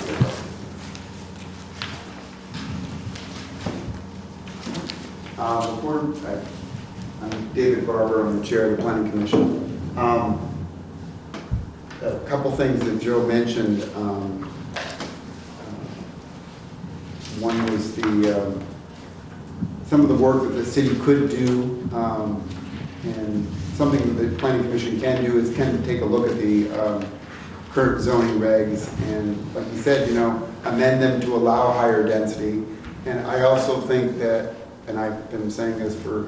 I'm David Barber, I'm the chair of the Planning Commission. A couple things that Joe mentioned. One was some of the work that the city could do, and something that the Planning Commission can do is can take a look at the current zoning regs and, like you said, amend them to allow higher density. And I also think that, and I've been saying this for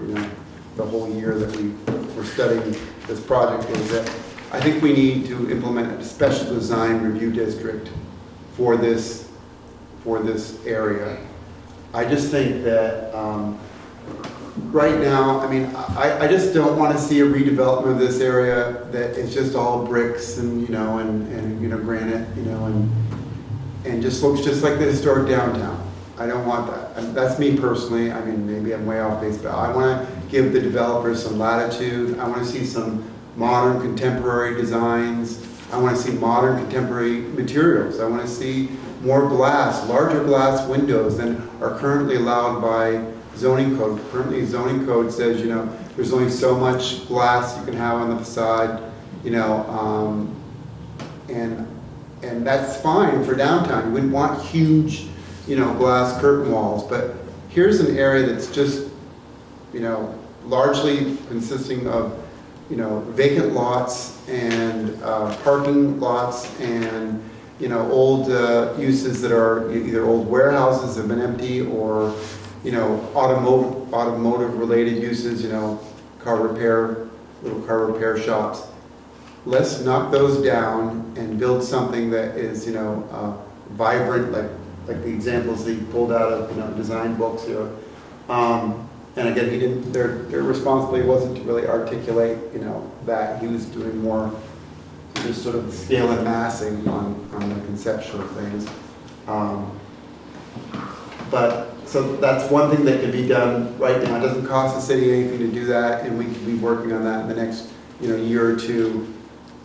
the whole year that we were studying this project, is that I think we need to implement a special design review district for this area. I just think that right now, I just don't want to see a redevelopment of this area that is just all bricks and granite, and just looks just like the historic downtown. I don't want that. And that's me personally. Maybe I'm way off base, but I want to give the developers some latitude. I want to see some modern contemporary designs. I want to see modern contemporary materials. I want to see more glass, larger glass windows than are currently allowed by zoning code. Currently, zoning code says, there's only so much glass you can have on the facade, and that's fine for downtown. You wouldn't want huge, glass curtain walls, but here's an area that's just, largely consisting of, vacant lots and parking lots and, old uses that are either old warehouses that have been empty or, automotive related uses, car repair, little car repair shops. Let's knock those down and build something that is, vibrant, like the examples that he pulled out of, design books here. And again, their responsibility wasn't to really articulate, that. He was doing more just sort of scale and massing on the conceptual things. So that's one thing that can be done right now. It doesn't cost the city anything to do that, and we can be working on that in the next, year or two.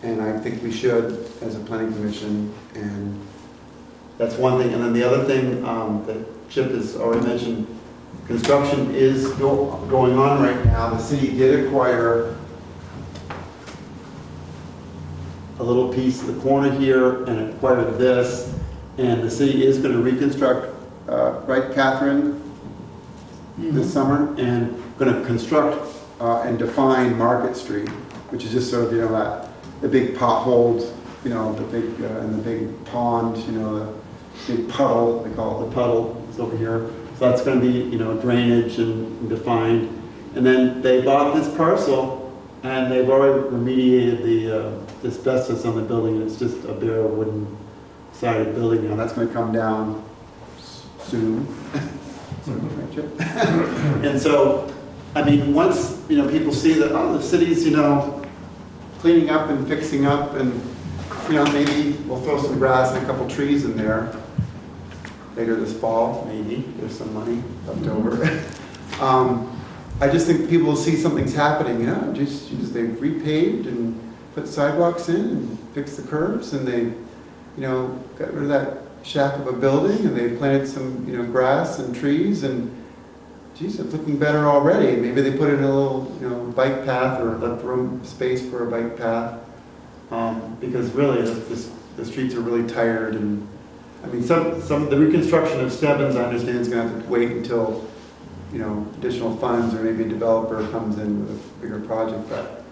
And I think we should, as a planning commission, and that's one thing. And then the other thing that Chip has already mentioned, construction is going on right now. The city did acquire a little piece of the corner here and acquired this, and the city is going to reconstruct, right, Catherine, this summer, and going to construct and define Market Street, which is just sort of, the big potholes, the big and the big pond, the big puddle, they call it the puddle, it's over here. So that's going to be, drainage and defined. And then they bought this parcel, and they've already remediated the asbestos on the building. It's just a bare wooden sided building now. That's going to come down soon. And so, once people see that, the city's cleaning up and fixing up, and maybe we'll throw some grass and a couple trees in there later this fall, maybe. There's some money left over. I just think people will see something's happening, they've repaved and put sidewalks in and fixed the curbs, and they, got rid of that shack of a building, and they planted some, grass and trees, and geez, it's looking better already. Maybe they put in a little, bike path or left room space for a bike path, because really, the streets are really tired, and, I mean, the reconstruction of Stebbins, I understand, is gonna have to wait until, you know, additional funds, or maybe a developer comes in with a bigger project, but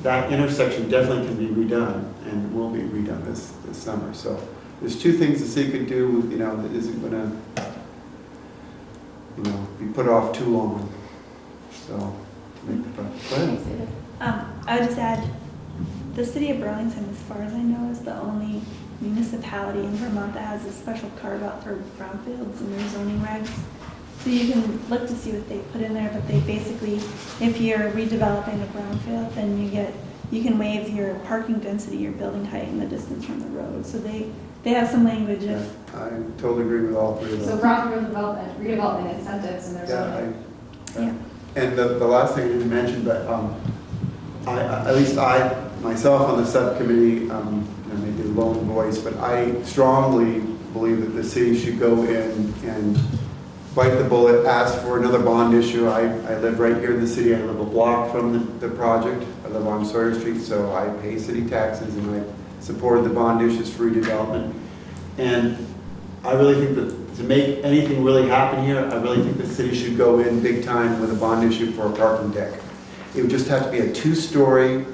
that intersection definitely can be redone, and will be redone this summer, so there's two things the city could do, you know, that isn't gonna, you know, be put off too long, so, to make the project. Go ahead. I would just add, the city of Burlington, as far as I know, is the only municipality in Vermont that has a special carve out for brownfields and their zoning regs. So you can look to see what they put in there, but they basically, if you're redeveloping a brownfield, then you can waive your parking density, your building height, and the distance from the road. So they have some language of. I totally agree with all three of So those. brownfield redevelopment incentives and their zoning. Yeah. And the last thing I didn't mention, but at least I, myself on the subcommittee, you know, maybe a lone voice, but I strongly believe that the city should go in and bite the bullet, ask for another bond issue. I live right here in the city. I live a block from the project. I live on Sawyer Street, so I pay city taxes, and I supported the bond issues for redevelopment. And I really think that to make anything really happen here, I really think the city should go in big time with a bond issue for a parking deck. It would just have to be a 2-story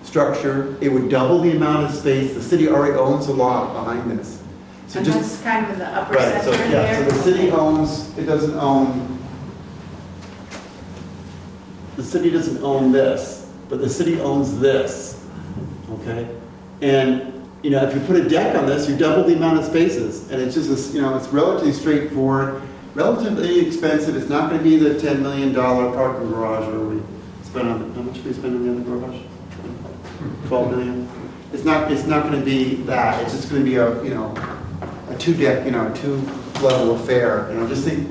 structure. It would double the amount of space. The city already owns a lot behind this. So And just, that's kind of in the upper right, so, section yeah, so there. the city owns, it doesn't own, the city doesn't own this, but the city owns this, okay? And, you know, if you put a deck on this, you double the amount of spaces, and it's just, you know, it's relatively straightforward, relatively inexpensive. It's not gonna be the $10 million parking garage where we spent on, how much did we spend on the other garage? 12 million? It's not gonna be that, it's just gonna be a, you know, a 2-deck, you know, a 2-level affair. And I just think,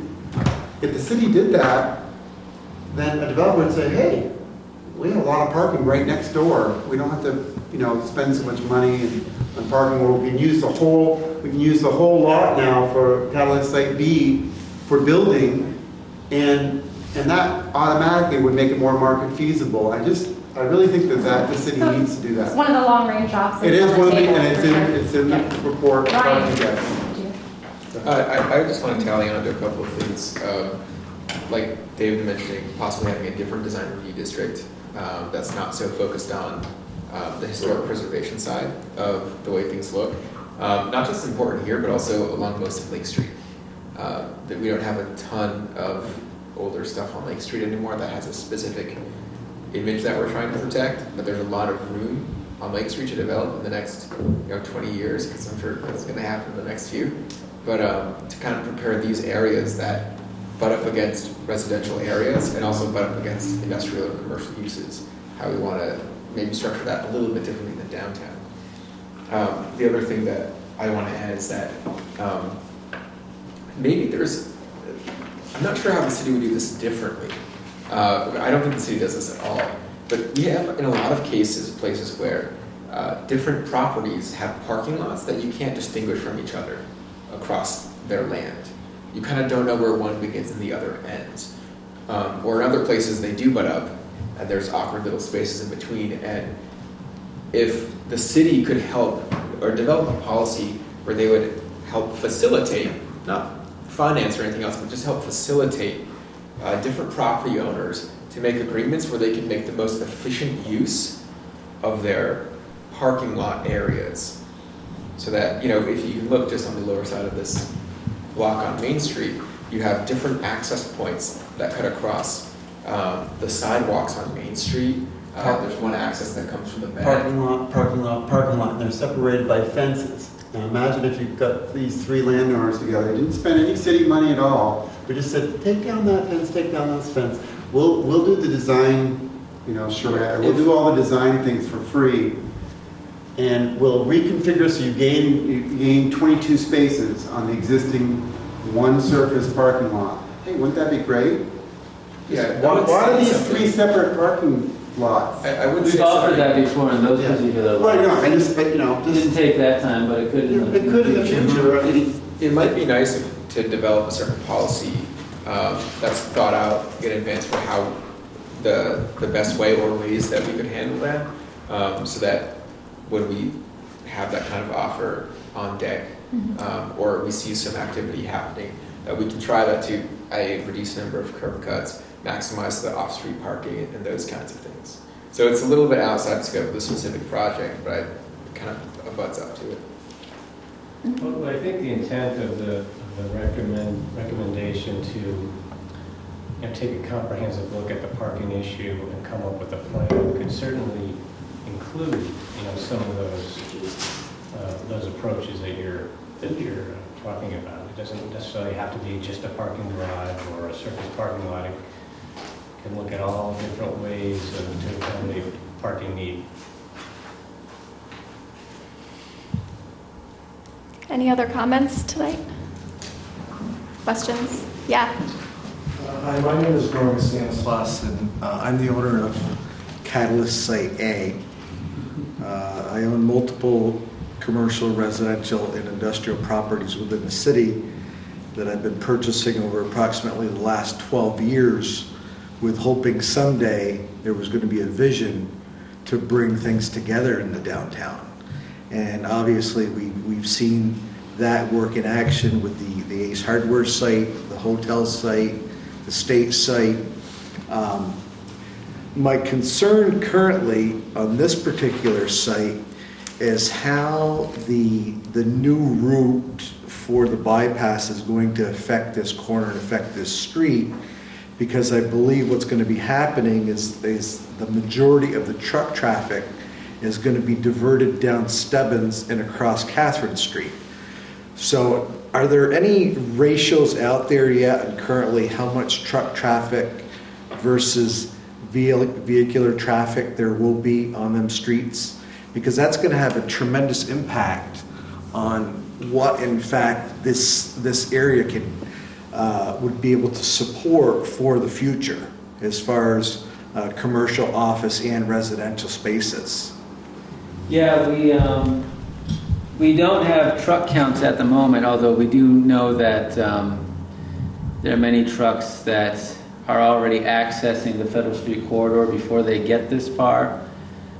if the city did that, then a developer would say, hey, we have a lot of parking right next door. We don't have to, you know, spend so much money on parking, where we can use the whole lot now for Catalyst Site B for building, and that automatically would make it more market feasible. I really think that the city needs to do It's that. one of the long range options. It is on the one of the, table, and for it's in the report. Ryan. parking decks. sure. I just want to tally on to a couple of things. Like David mentioning, possibly having a different design review district that's not so focused on the historic preservation side of the way things look. Not just important here, but also along most of Lake Street. That we don't have a ton of older stuff on Lake Street anymore that has a specific image that we're trying to protect, but there's a lot of room on Lake Street to develop in the next 20 years, because I'm sure that's going to happen in the next few. But to kind of prepare these areas that butt up against residential areas and also butt up against industrial or commercial uses, how we want to maybe structure that a little bit differently than downtown. The other thing that I want to add is that maybe I'm not sure how the city would do this differently. I don't think the city does this at all, but we have in a lot of cases places where different properties have parking lots that you can't distinguish from each other across their land. You kind of don't know where one begins and the other ends. Or in other places they do butt up and there's awkward little spaces in between, and if the city could help or develop a policy where they would help facilitate, not finance or anything else, but just help facilitate different property owners to make agreements where they can make the most efficient use of their parking lot areas. So that, if you look just on the lower side of this block on Main Street, you have different access points that cut across the sidewalks on Main Street. There's one access that comes from the back. Parking lot, and they're separated by fences. Now imagine if you've got these 3 landowners together, they didn't spend any city money at all, we just said, take down that fence, take down this fence. We'll do the design, charrette, we'll do all the design things for free, and we'll reconfigure so you gain 22 spaces on the existing one surface parking lot. Hey, wouldn't that be great? Yeah. Why are these 3 separate parking lots? I would We've say offered something- that before in those Yeah. particular Well, lots. it Didn't didn't take that time, but it could in the It could in the future. I mean, It might be nice to develop a certain policy that's thought out in advance for how the best way or ways that we could handle that, so that when we have that kind of offer on deck, or we see some activity happening, we can try that to reduce the number of curb cuts, maximize the off-street parking, and those kinds of things. So it's a little bit outside the scope of the specific project, but it kind of abuts up to it. Well, I think the intent of the recommendation to take a comprehensive look at the parking issue and come up with a plan could certainly include some of those approaches that you're talking about. It doesn't necessarily have to be just a parking garage or a surface parking lot. It can look at all different ways to accommodate parking need. Any other comments tonight? Questions? Yeah. Hi, my name is Norman Stanislaus, and I'm the owner of Catalyst Site A. I own multiple commercial, residential, and industrial properties within the city that I've been purchasing over approximately the last 12 years, with hoping someday there was going to be a vision to bring things together in the downtown. And obviously we've seen that work in action with the Ace Hardware site, the hotel site, the state site. My concern currently on this particular site is how the new route for the bypass is going to affect this corner and affect this street, because I believe what's going to be happening is the majority of the truck traffic is going to be diverted down Stebbins and across Catherine Street. So are there any ratios out there yet and currently how much truck traffic versus vehicular traffic there will be on them streets? Because that's going to have a tremendous impact on what in fact this area would be able to support for the future as far as commercial, office, and residential spaces. Yeah, we don't have truck counts at the moment, although we do know that there are many trucks that are already accessing the Federal Street corridor before they get this far.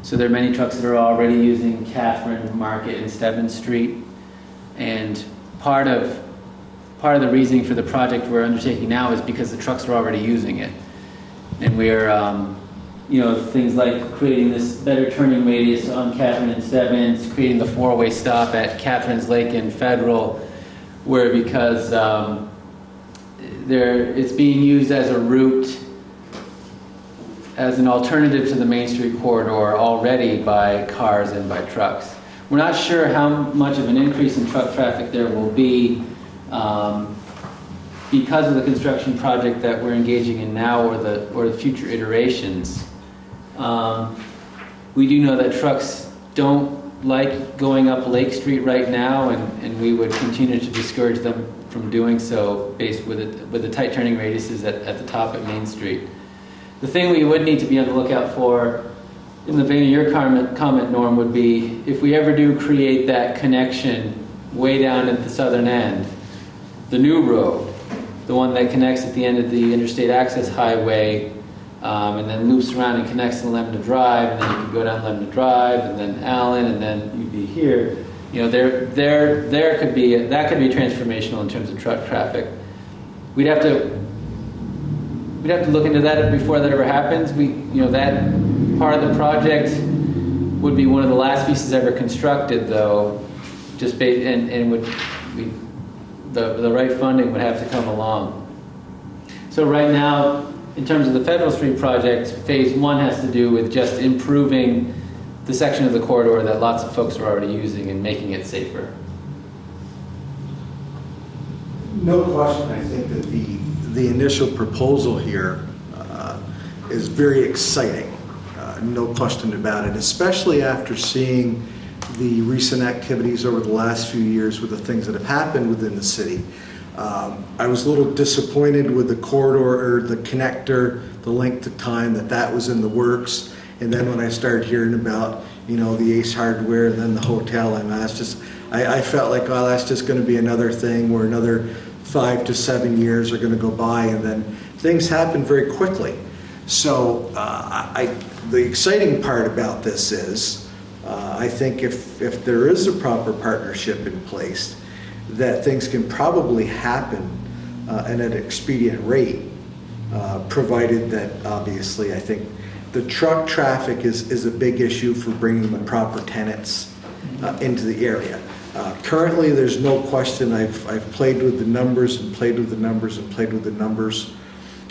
So there are many trucks that are already using Catherine, Market, and Stebbins Street. And part of the reasoning for the project we're undertaking now is because the trucks are already using it. And we're things like creating this better turning radius on Catherine and Stebbins, creating the four-way stop at Catherine's Lake and Federal, where because it's being used as a route, as an alternative to the Main Street corridor already by cars and by trucks. We're not sure how much of an increase in truck traffic there will be because of the construction project that we're engaging in now or the future iterations. We do know that trucks don't like going up Lake Street right now, and we would continue to discourage them from doing so based with the tight turning radiuses at the top at Main Street. The thing we would need to be on the lookout for, in the vein of your comment, Norm, would be if we ever do create that connection way down at the southern end, the new road, the one that connects at the end of the Interstate Access Highway, and then loops around and connects to Lemon Drive, and then you can go down Lemon Drive, and then Allen, and then you'd be here. That could be transformational in terms of truck traffic. We'd have to look into that before that ever happens. That part of the project would be one of the last pieces ever constructed, though. The right funding would have to come along. So right now, in terms of the Federal Street project, phase one has to do with just improving the section of the corridor that lots of folks are already using and making it safer. No question. I think that the initial proposal here is very exciting. No question about it, especially after seeing the recent activities over the last few years with the things that have happened within the city. I was a little disappointed with the corridor or the connector, the length of time that was in the works. And then when I started hearing about, the Ace Hardware and then the hotel, I felt like, well, that's just going to be another thing where another 5 to 7 years are going to go by, and then things happen very quickly. So the exciting part about this is, I think if there is a proper partnership in place, that things can probably happen at an expedient rate, provided that obviously I think the truck traffic is a big issue for bringing the proper tenants into the area. Currently, there's no question, I've played with the numbers and played with the numbers and played with the numbers,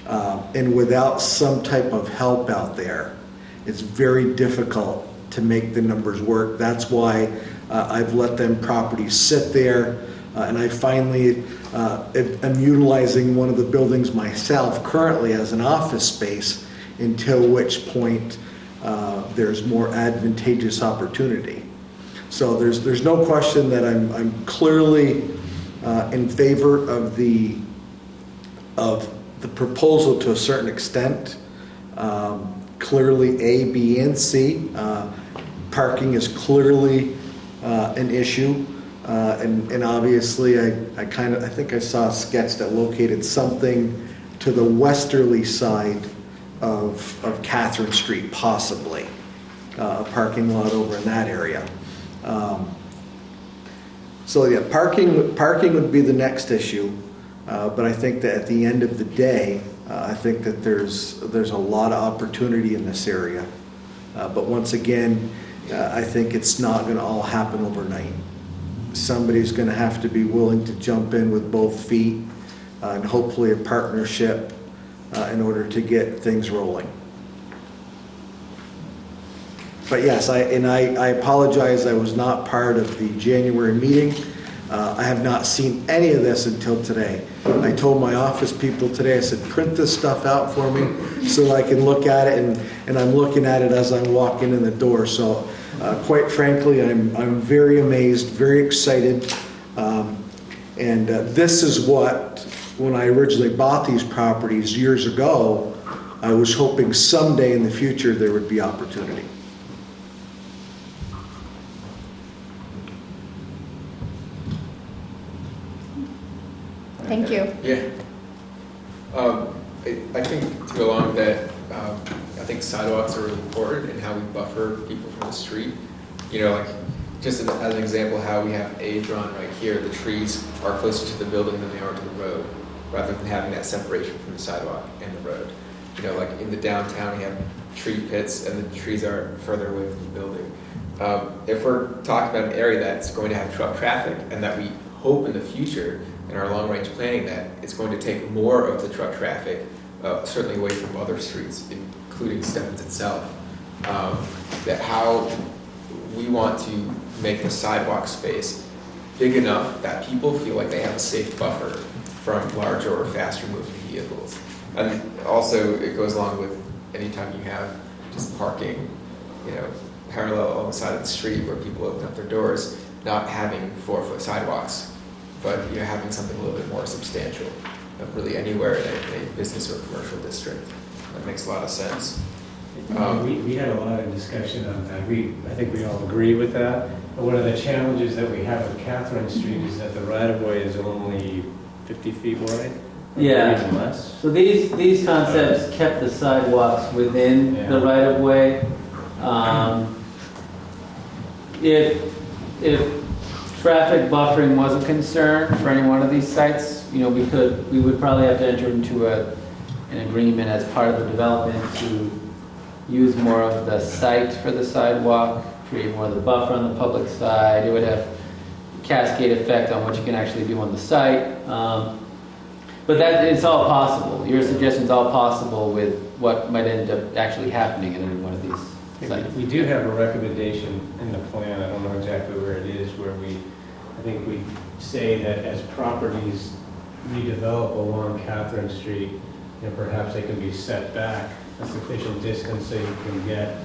and without some type of help out there, it's very difficult to make the numbers work. That's why I've let them properties sit there, and I finally am utilizing one of the buildings myself currently as an office space, until which point there's more advantageous opportunity. So there's no question that I'm clearly in favor of the proposal to a certain extent. Clearly A, B, and C. Parking is clearly an issue. And obviously I think I saw a sketch that located something to the westerly side of Catherine Street, possibly. A parking lot over in that area. So yeah, parking would be the next issue, but I think that at the end of the day, I think that there's a lot of opportunity in this area. But once again, I think it's not going to all happen overnight. Somebody's going to have to be willing to jump in with both feet, and hopefully a partnership in order to get things rolling. But yes, I apologize, I was not part of the January meeting. I have not seen any of this until today. I told my office people today, I said, print this stuff out for me so I can look at it, and I'm looking at it as I'm walking in the door. So quite frankly, I'm very amazed, very excited. And this is what, when I originally bought these properties years ago, I was hoping someday in the future there would be opportunity. Thank you. Yeah. I think to go along with that, I think sidewalks are really important in how we buffer people from the street. You know, like just as an example, how we have A drawn right here, the trees are closer to the building than they are to the road, rather than having that separation from the sidewalk and the road. You know, like in the downtown, we have tree pits and the trees are further away from the building. If we're talking about an area that's going to have truck traffic and that we hope in the future in our long-range planning that it's going to take more of the truck traffic, certainly away from other streets, including Stebbins itself, that how we want to make the sidewalk space big enough that people feel like they have a safe buffer from larger or faster moving vehicles. And also it goes along with anytime you have just parking, you know, parallel on the side of the street where people open up their doors, not having 4-foot sidewalks, but you know, having something a little bit more substantial, really anywhere in a business or commercial district. That makes a lot of sense. We had a lot of discussion on that. I think we all agree with that. But one of the challenges that we have with Catherine Street is that the right-of-way is only 50 feet wide. Yeah. Or even less. So these concepts kept the sidewalks within the right-of-way. If traffic buffering was a concern for any one of these sites, you know, we would probably have to enter into an agreement as part of the development to use more of the site for the sidewalk, create more of the buffer on the public side. It would have a cascade effect on what you can actually do on the site. But that it's all possible. Your suggestion's all possible with what might end up actually happening in any one of these sites. We do have a recommendation in the plan, I don't know exactly where it is, where I think we say that as properties redevelop along Catherine Street, you know, perhaps they can be set back a sufficient distance so you can get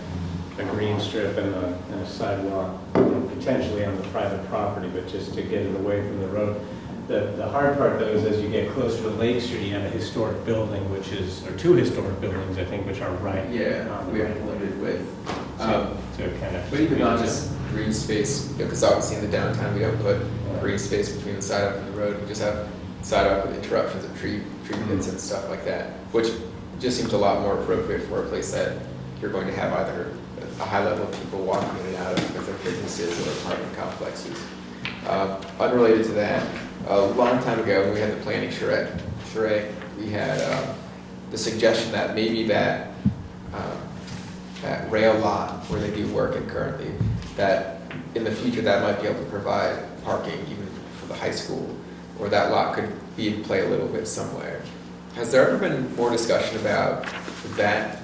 a green strip and a sidewalk, you know, potentially on the private property, but just to get it away from the road. The hard part though is as you get closer to Lake Street, you have a historic building, or 2 historic buildings, I think, which are right. Yeah, we are limited with. So kind of. But even on just green space, because obviously in the downtown we don't put green space between the sidewalk and the road. We just have sidewalk with interruptions of tree pits and stuff like that, which just seems a lot more appropriate for a place that you're going to have either a high level of people walking in and out of their businesses or apartment complexes. Unrelated to that, a long time ago when we had the planning charrette, we had the suggestion that maybe that rail lot where they do work in currently, that in the future that might be able to provide parking even for the high school, or that lot could be in play a little bit somewhere. Has there ever been more discussion about that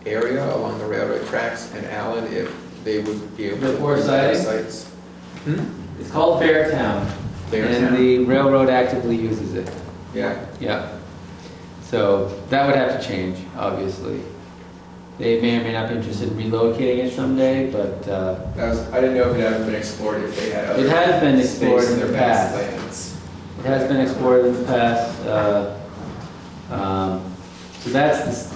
area along the railroad tracks and Allen, if they would be able The to four use siding? sites? It's called Beartown, and the railroad actively uses it. Yeah. Yeah. So that would have to change, obviously. They may or may not be interested in relocating it someday, but I didn't know if it had been explored, if they had other it has been explored space in their the vast past. lands. It has been explored in the past. So that's this,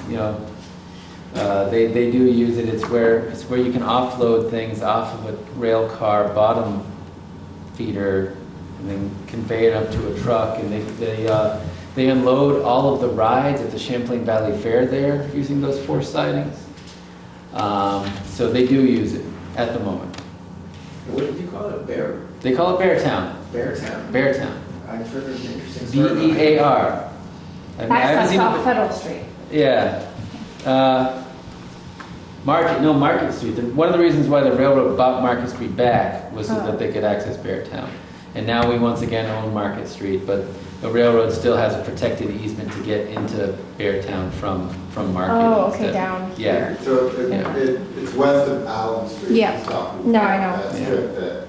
they do use it. It's where you can offload things off of a rail car bottom feeder and then convey it up to a truck, and they unload all of the rides at the Champlain Valley Fair there using those four sidings. So they do use it at the moment. What did you call it? They call it Beartown. Beartown. Beartown. I've heard of an interesting story behind it. B-E-A-R. That's off Federal Street. Yeah. Market Street. One of the reasons why the railroad bought Market Street back was so that they could access Beartown. And now we once again own Market Street, but the railroad still has a protected easement to get into Beartown from Market. Oh, okay, instead. down Yeah. here. So Yeah. it's west of Allen Street. Yeah. it's talking No, about I know. that Yeah. strip that-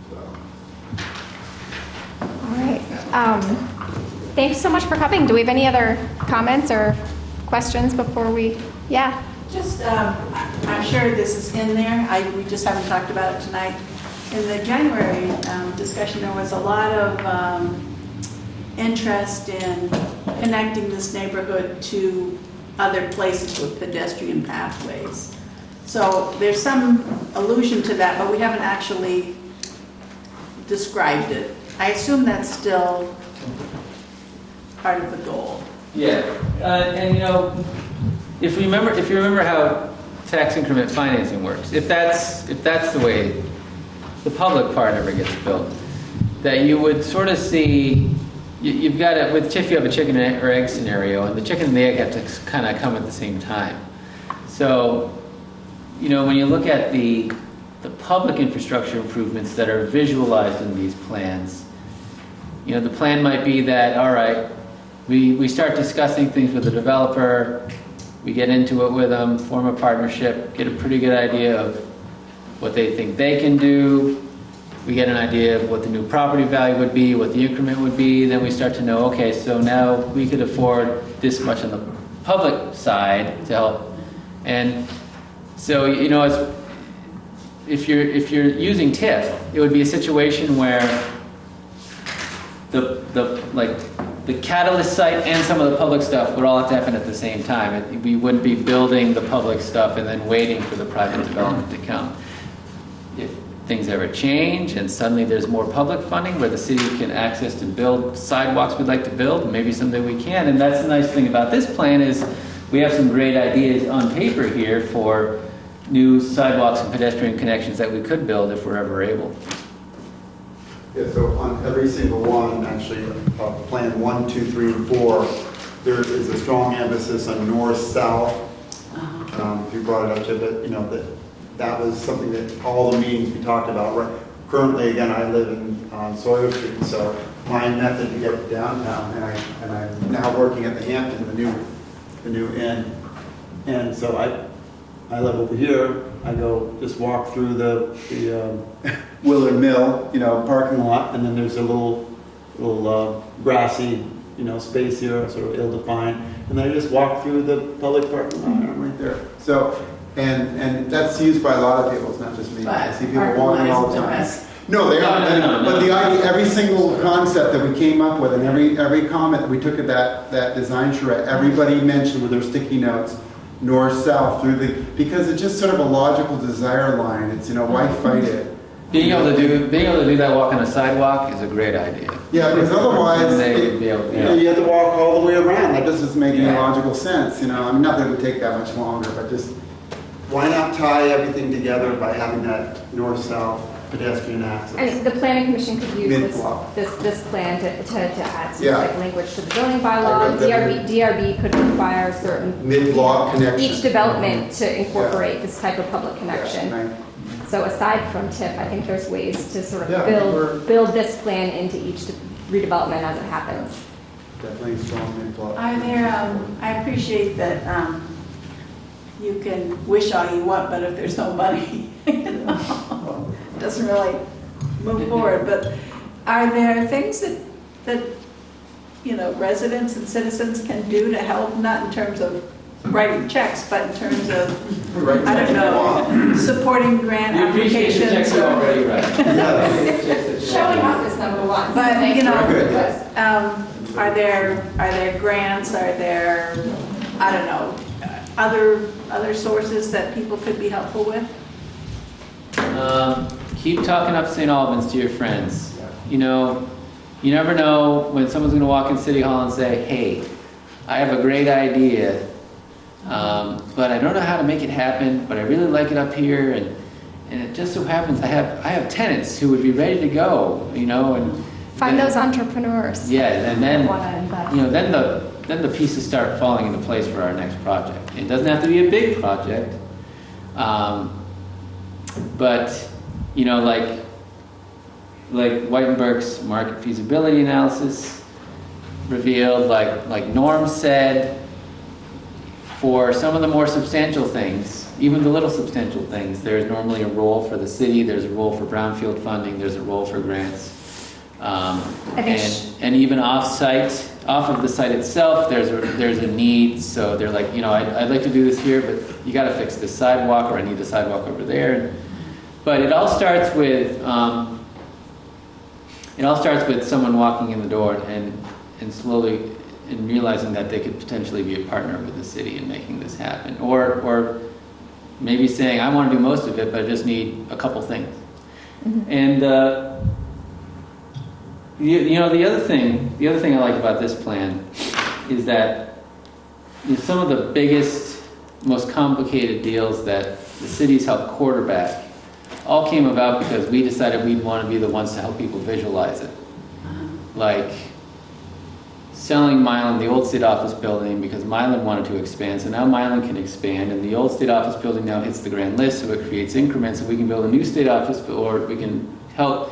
So. All right. Thanks so much for coming. Do we have any other comments or questions before we? Yeah. Just, I'm sure this is in there, we just haven't talked about it tonight. In the January discussion, there was a lot of interest in connecting this neighborhood to other places with pedestrian pathways. So there's some allusion to that, but we haven't actually described it. I assume that's still part of the goal. Yeah. And if you remember how tax increment financing works, if that's the way the public part ever gets built, that you would sort of see, you've got it with TIF, you have a chicken or egg scenario, and the chicken and the egg have to kind of come at the same time. So, when you look at the public infrastructure improvements that are visualized in these plans, the plan might be that, all right, we start discussing things with the developer, we get into it with them, form a partnership, get a pretty good idea of what they think they can do. We get an idea of what the new property value would be, what the increment would be. Then we start to know, okay, so now we could afford this much on the public side to help. And so, if you're using TIF, it would be a situation where the catalyst site and some of the public stuff would all have to happen at the same time. We wouldn't be building the public stuff and then waiting for the private development to come. If things ever change and suddenly there's more public funding where the city can access to build sidewalks we'd like to build, maybe someday we can. And that's the nice thing about this plan is we have some great ideas on paper here for new sidewalks and pedestrian connections that we could build if we're ever able. Yeah, so on every single one, actually, plan 1, 2, 3, and 4, there is a strong emphasis on north-south. If you brought it up to it, that was something that all the meetings we talked about. Right? Currently, again, I live on Sawyer Street, so my method to get to downtown, and I'm now working at the Hampton, the new inn, and so I live over here. I go just walk through the Willard Mill, parking lot, and then there's a little grassy, space here, sort of ill-defined, and then I just walk through the public parking lot, and I'm right there. So, and that's used by a lot of people. It's not just me. I see people walking all the time. No, they aren't. No. But the idea, every single concept that we came up with, and every comment that we took at that design charrette, everybody mentioned with their sticky notes, north, south, because it's just sort of a logical desire line. It's, why fight it? Being able to do that walk on a sidewalk is a great idea. Yeah, because otherwise, They would be able, you know, you have to walk all the way around. That just doesn't make any logical sense, you know. I mean, not that it would take that much longer, but just, why not tie everything together by having that north-south pedestrian access? I mean, the planning commission could use Mid-block. this plan to add Yeah. specific language to the zoning bylaw. DRB could require certain. Mid-block connection. Each development to incorporate this type of public connection. Yeah, right. So aside from TIP, I think there's ways to sort of Yeah, build this plan into each redevelopment as it happens. Definitely strong mid-block. Are there, I appreciate that you can wish all you want, but if there's no money, you know, it doesn't really move forward. But are there things that you know, residents and citizens can do to help, not in terms of writing checks, but in terms of, I don't know, supporting grant We appreciate the checks applications? you already write. Showing up is number one. But, you know, Very good, yes. are there grants, are there, I don't know, other sources that people could be helpful with? Keep talking up St. Albans to your friends. You know, you never know when someone's going to walk in City Hall and say, hey, I have a great idea, but I don't know how to make it happen, but I really like it up here, and it just so happens I have tenants who would be ready to go, you know, and Find those entrepreneurs. yeah, and then Wanna invest. you know, then the pieces start falling into place for our next project. It doesn't have to be a big project, but you know, like Whitenberg's market feasibility analysis revealed, like Norm said, for some of the more substantial things, even the little substantial things, there's normally a role for the city, there's a role for brownfield funding, there's a role for grants. And even off of the site itself, there's a need. So they're like, you know, I'd like to do this here, but you got to fix this sidewalk, or I need the sidewalk over there. But it all starts with someone walking in the door and slowly and realizing that they could potentially be a partner with the city in making this happen, or maybe saying, I want to do most of it, but I just need a couple things. Mm-hmm. And you know, the other thing I like about this plan is that some of the biggest, most complicated deals that the city's helped quarterback all came about because we decided we'd want to be the ones to help people visualize it. Like selling Milan the old state office building because Milan wanted to expand, so now Milan can expand, and the old state office building now hits the grand list, so it creates increments, so we can build a new state office, or we can help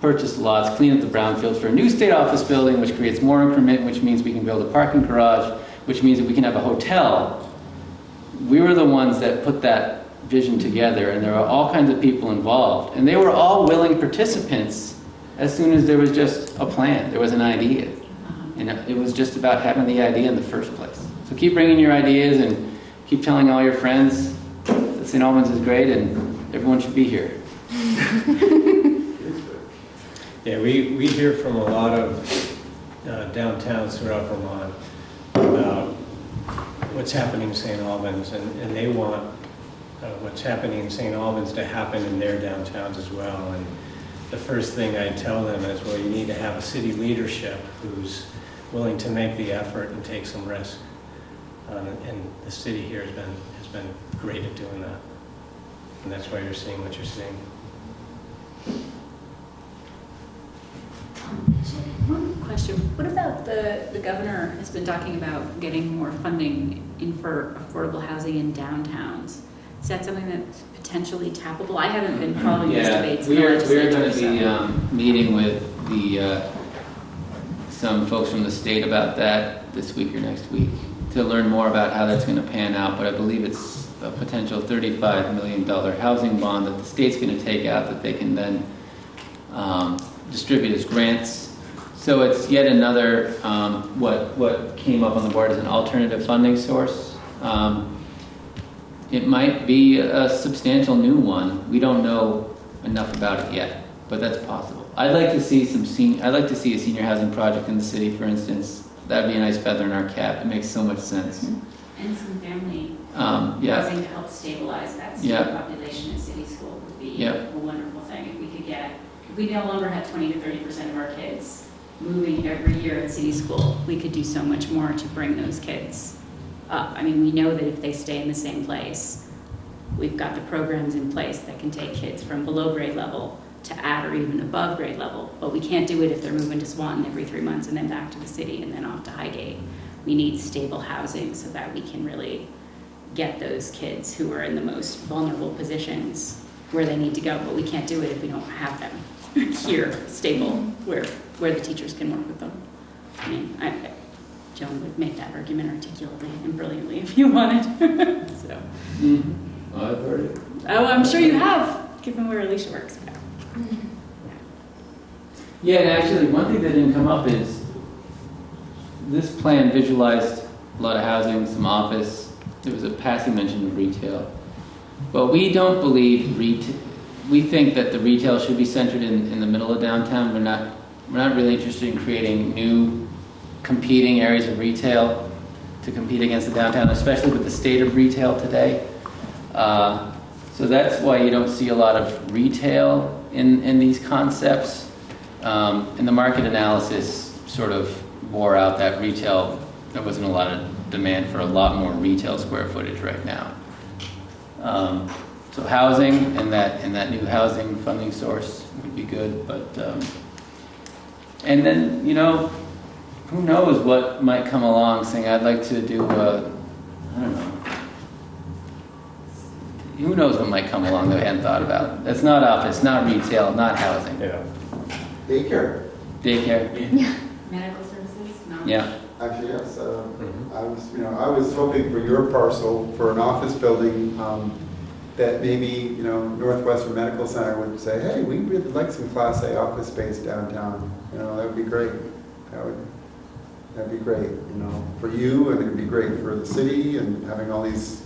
purchase lots, clean up the brownfields for a new state office building, which creates more increment, which means we can build a parking garage, which means that we can have a hotel. We were the ones that put that vision together, and there were all kinds of people involved, and they were all willing participants as soon as there was just a plan, there was an idea. And it was just about having the idea in the first place. So keep bringing your ideas and keep telling all your friends that St. Albans is great and everyone should be here. Yeah, we hear from a lot of downtowns throughout Vermont about what's happening in St. Albans, and they want what's happening in St. Albans to happen in their downtowns as well. And the first thing I tell them is, well, you need to have a city leadership who's willing to make the effort and take some risk. And the city here has been great at doing that. And that's why you're seeing what you're seeing. One question. What about the governor has been talking about getting more funding in for affordable housing in downtowns? Is that something that's potentially tappable? I haven't been following these debates. We're going to be meeting with some folks from the state about that this week or next week to learn more about how that's going to pan out. But I believe it's a potential $35 million housing bond that the state's going to take out that they can then distribute as grants. So it's yet another, what came up on the board as an alternative funding source. It might be a substantial new one. We don't know enough about it yet, but that's possible. I'd like to see a senior housing project in the city, for instance. That'd be a nice feather in our cap. It makes so much sense. And some family housing to help stabilize that student population in city school would be a wonderful thing if we can if we no longer had 20 to 30% of our kids moving every year at city school, we could do so much more to bring those kids up. I mean, we know that if they stay in the same place, we've got the programs in place that can take kids from below grade level to at or even above grade level, but we can't do it if they're moving to Swanton every 3 months and then back to the city and then off to Highgate. We need stable housing so that we can really get those kids who are in the most vulnerable positions where they need to go, but we can't do it if we don't have them here, stable, where the teachers can work with them. I mean, Joan would make that argument articulately and brilliantly if you wanted. So. Mm-hmm. I've heard it. Oh, I'm sure you have, given where Alicia works. Yeah, and actually, one thing that didn't come up is this plan visualized a lot of housing, some office. There was a passing mention of retail. But we don't believe we think that the retail should be centered in the middle of downtown. We're not really interested in creating new competing areas of retail to compete against the downtown, especially with the state of retail today. So that's why you don't see a lot of retail in these concepts. And the market analysis sort of bore out that retail, there wasn't a lot of demand for a lot more retail square footage right now. So housing and that new housing funding source would be good, but and then, you know, who knows what might come along saying I'd like to do I don't know. Who knows what might come along that we hadn't thought about. That's not office, not retail, not housing. Yeah. Daycare. Daycare. Yeah. Medical services? No. Yeah. Actually, yes. I was hoping for your parcel for an office building that maybe, Northwestern Medical Center would say, hey, we really like some Class A office space downtown. That would be great. That'd be great, for you, and it'd be great for the city, and having all these,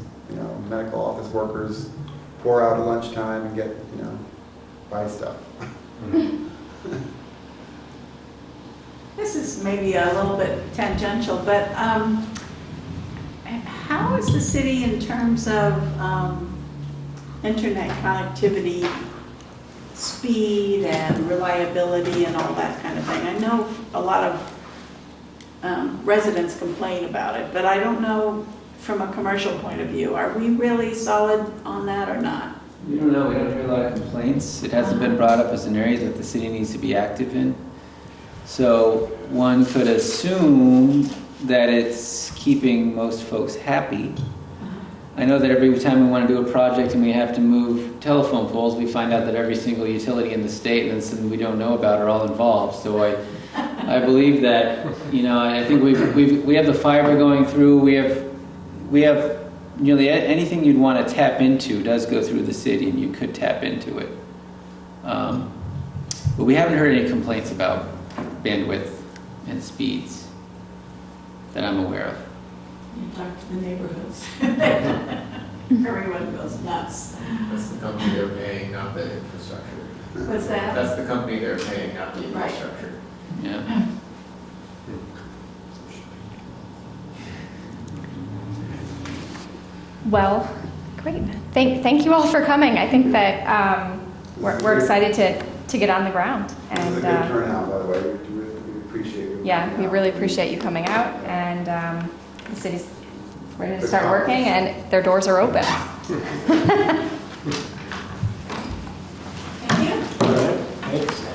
medical office workers pour out at lunchtime and get, buy stuff. This is maybe a little bit tangential, but how is the city in terms of internet connectivity, speed and reliability and all that kind of thing? I know a lot of residents complain about it, but I don't know from a commercial point of view. Are we really solid on that or not? We don't know. We don't hear a lot of complaints. It hasn't been brought up as an area that the city needs to be active in. So one could assume that it's keeping most folks happy. I know that every time we want to do a project and we have to move telephone poles, we find out that every single utility in the state and something we don't know about are all involved. So I believe that, I think we have the fiber going through. We have nearly anything you'd want to tap into does go through the city, and you could tap into it. But we haven't heard any complaints about bandwidth and speeds that I'm aware of. You talk to the neighborhoods. Everyone goes nuts. That's the company they're paying, not the infrastructure. What's that? That's the company they're paying, not the infrastructure. Yeah. Well, great. Thank you all for coming. I think that we're excited to get on the ground. It was a good turnout, by the way. We appreciate it. Yeah, we really appreciate you coming out, and the city's ready to start working, and their doors are open. Thank you. All right. Thanks.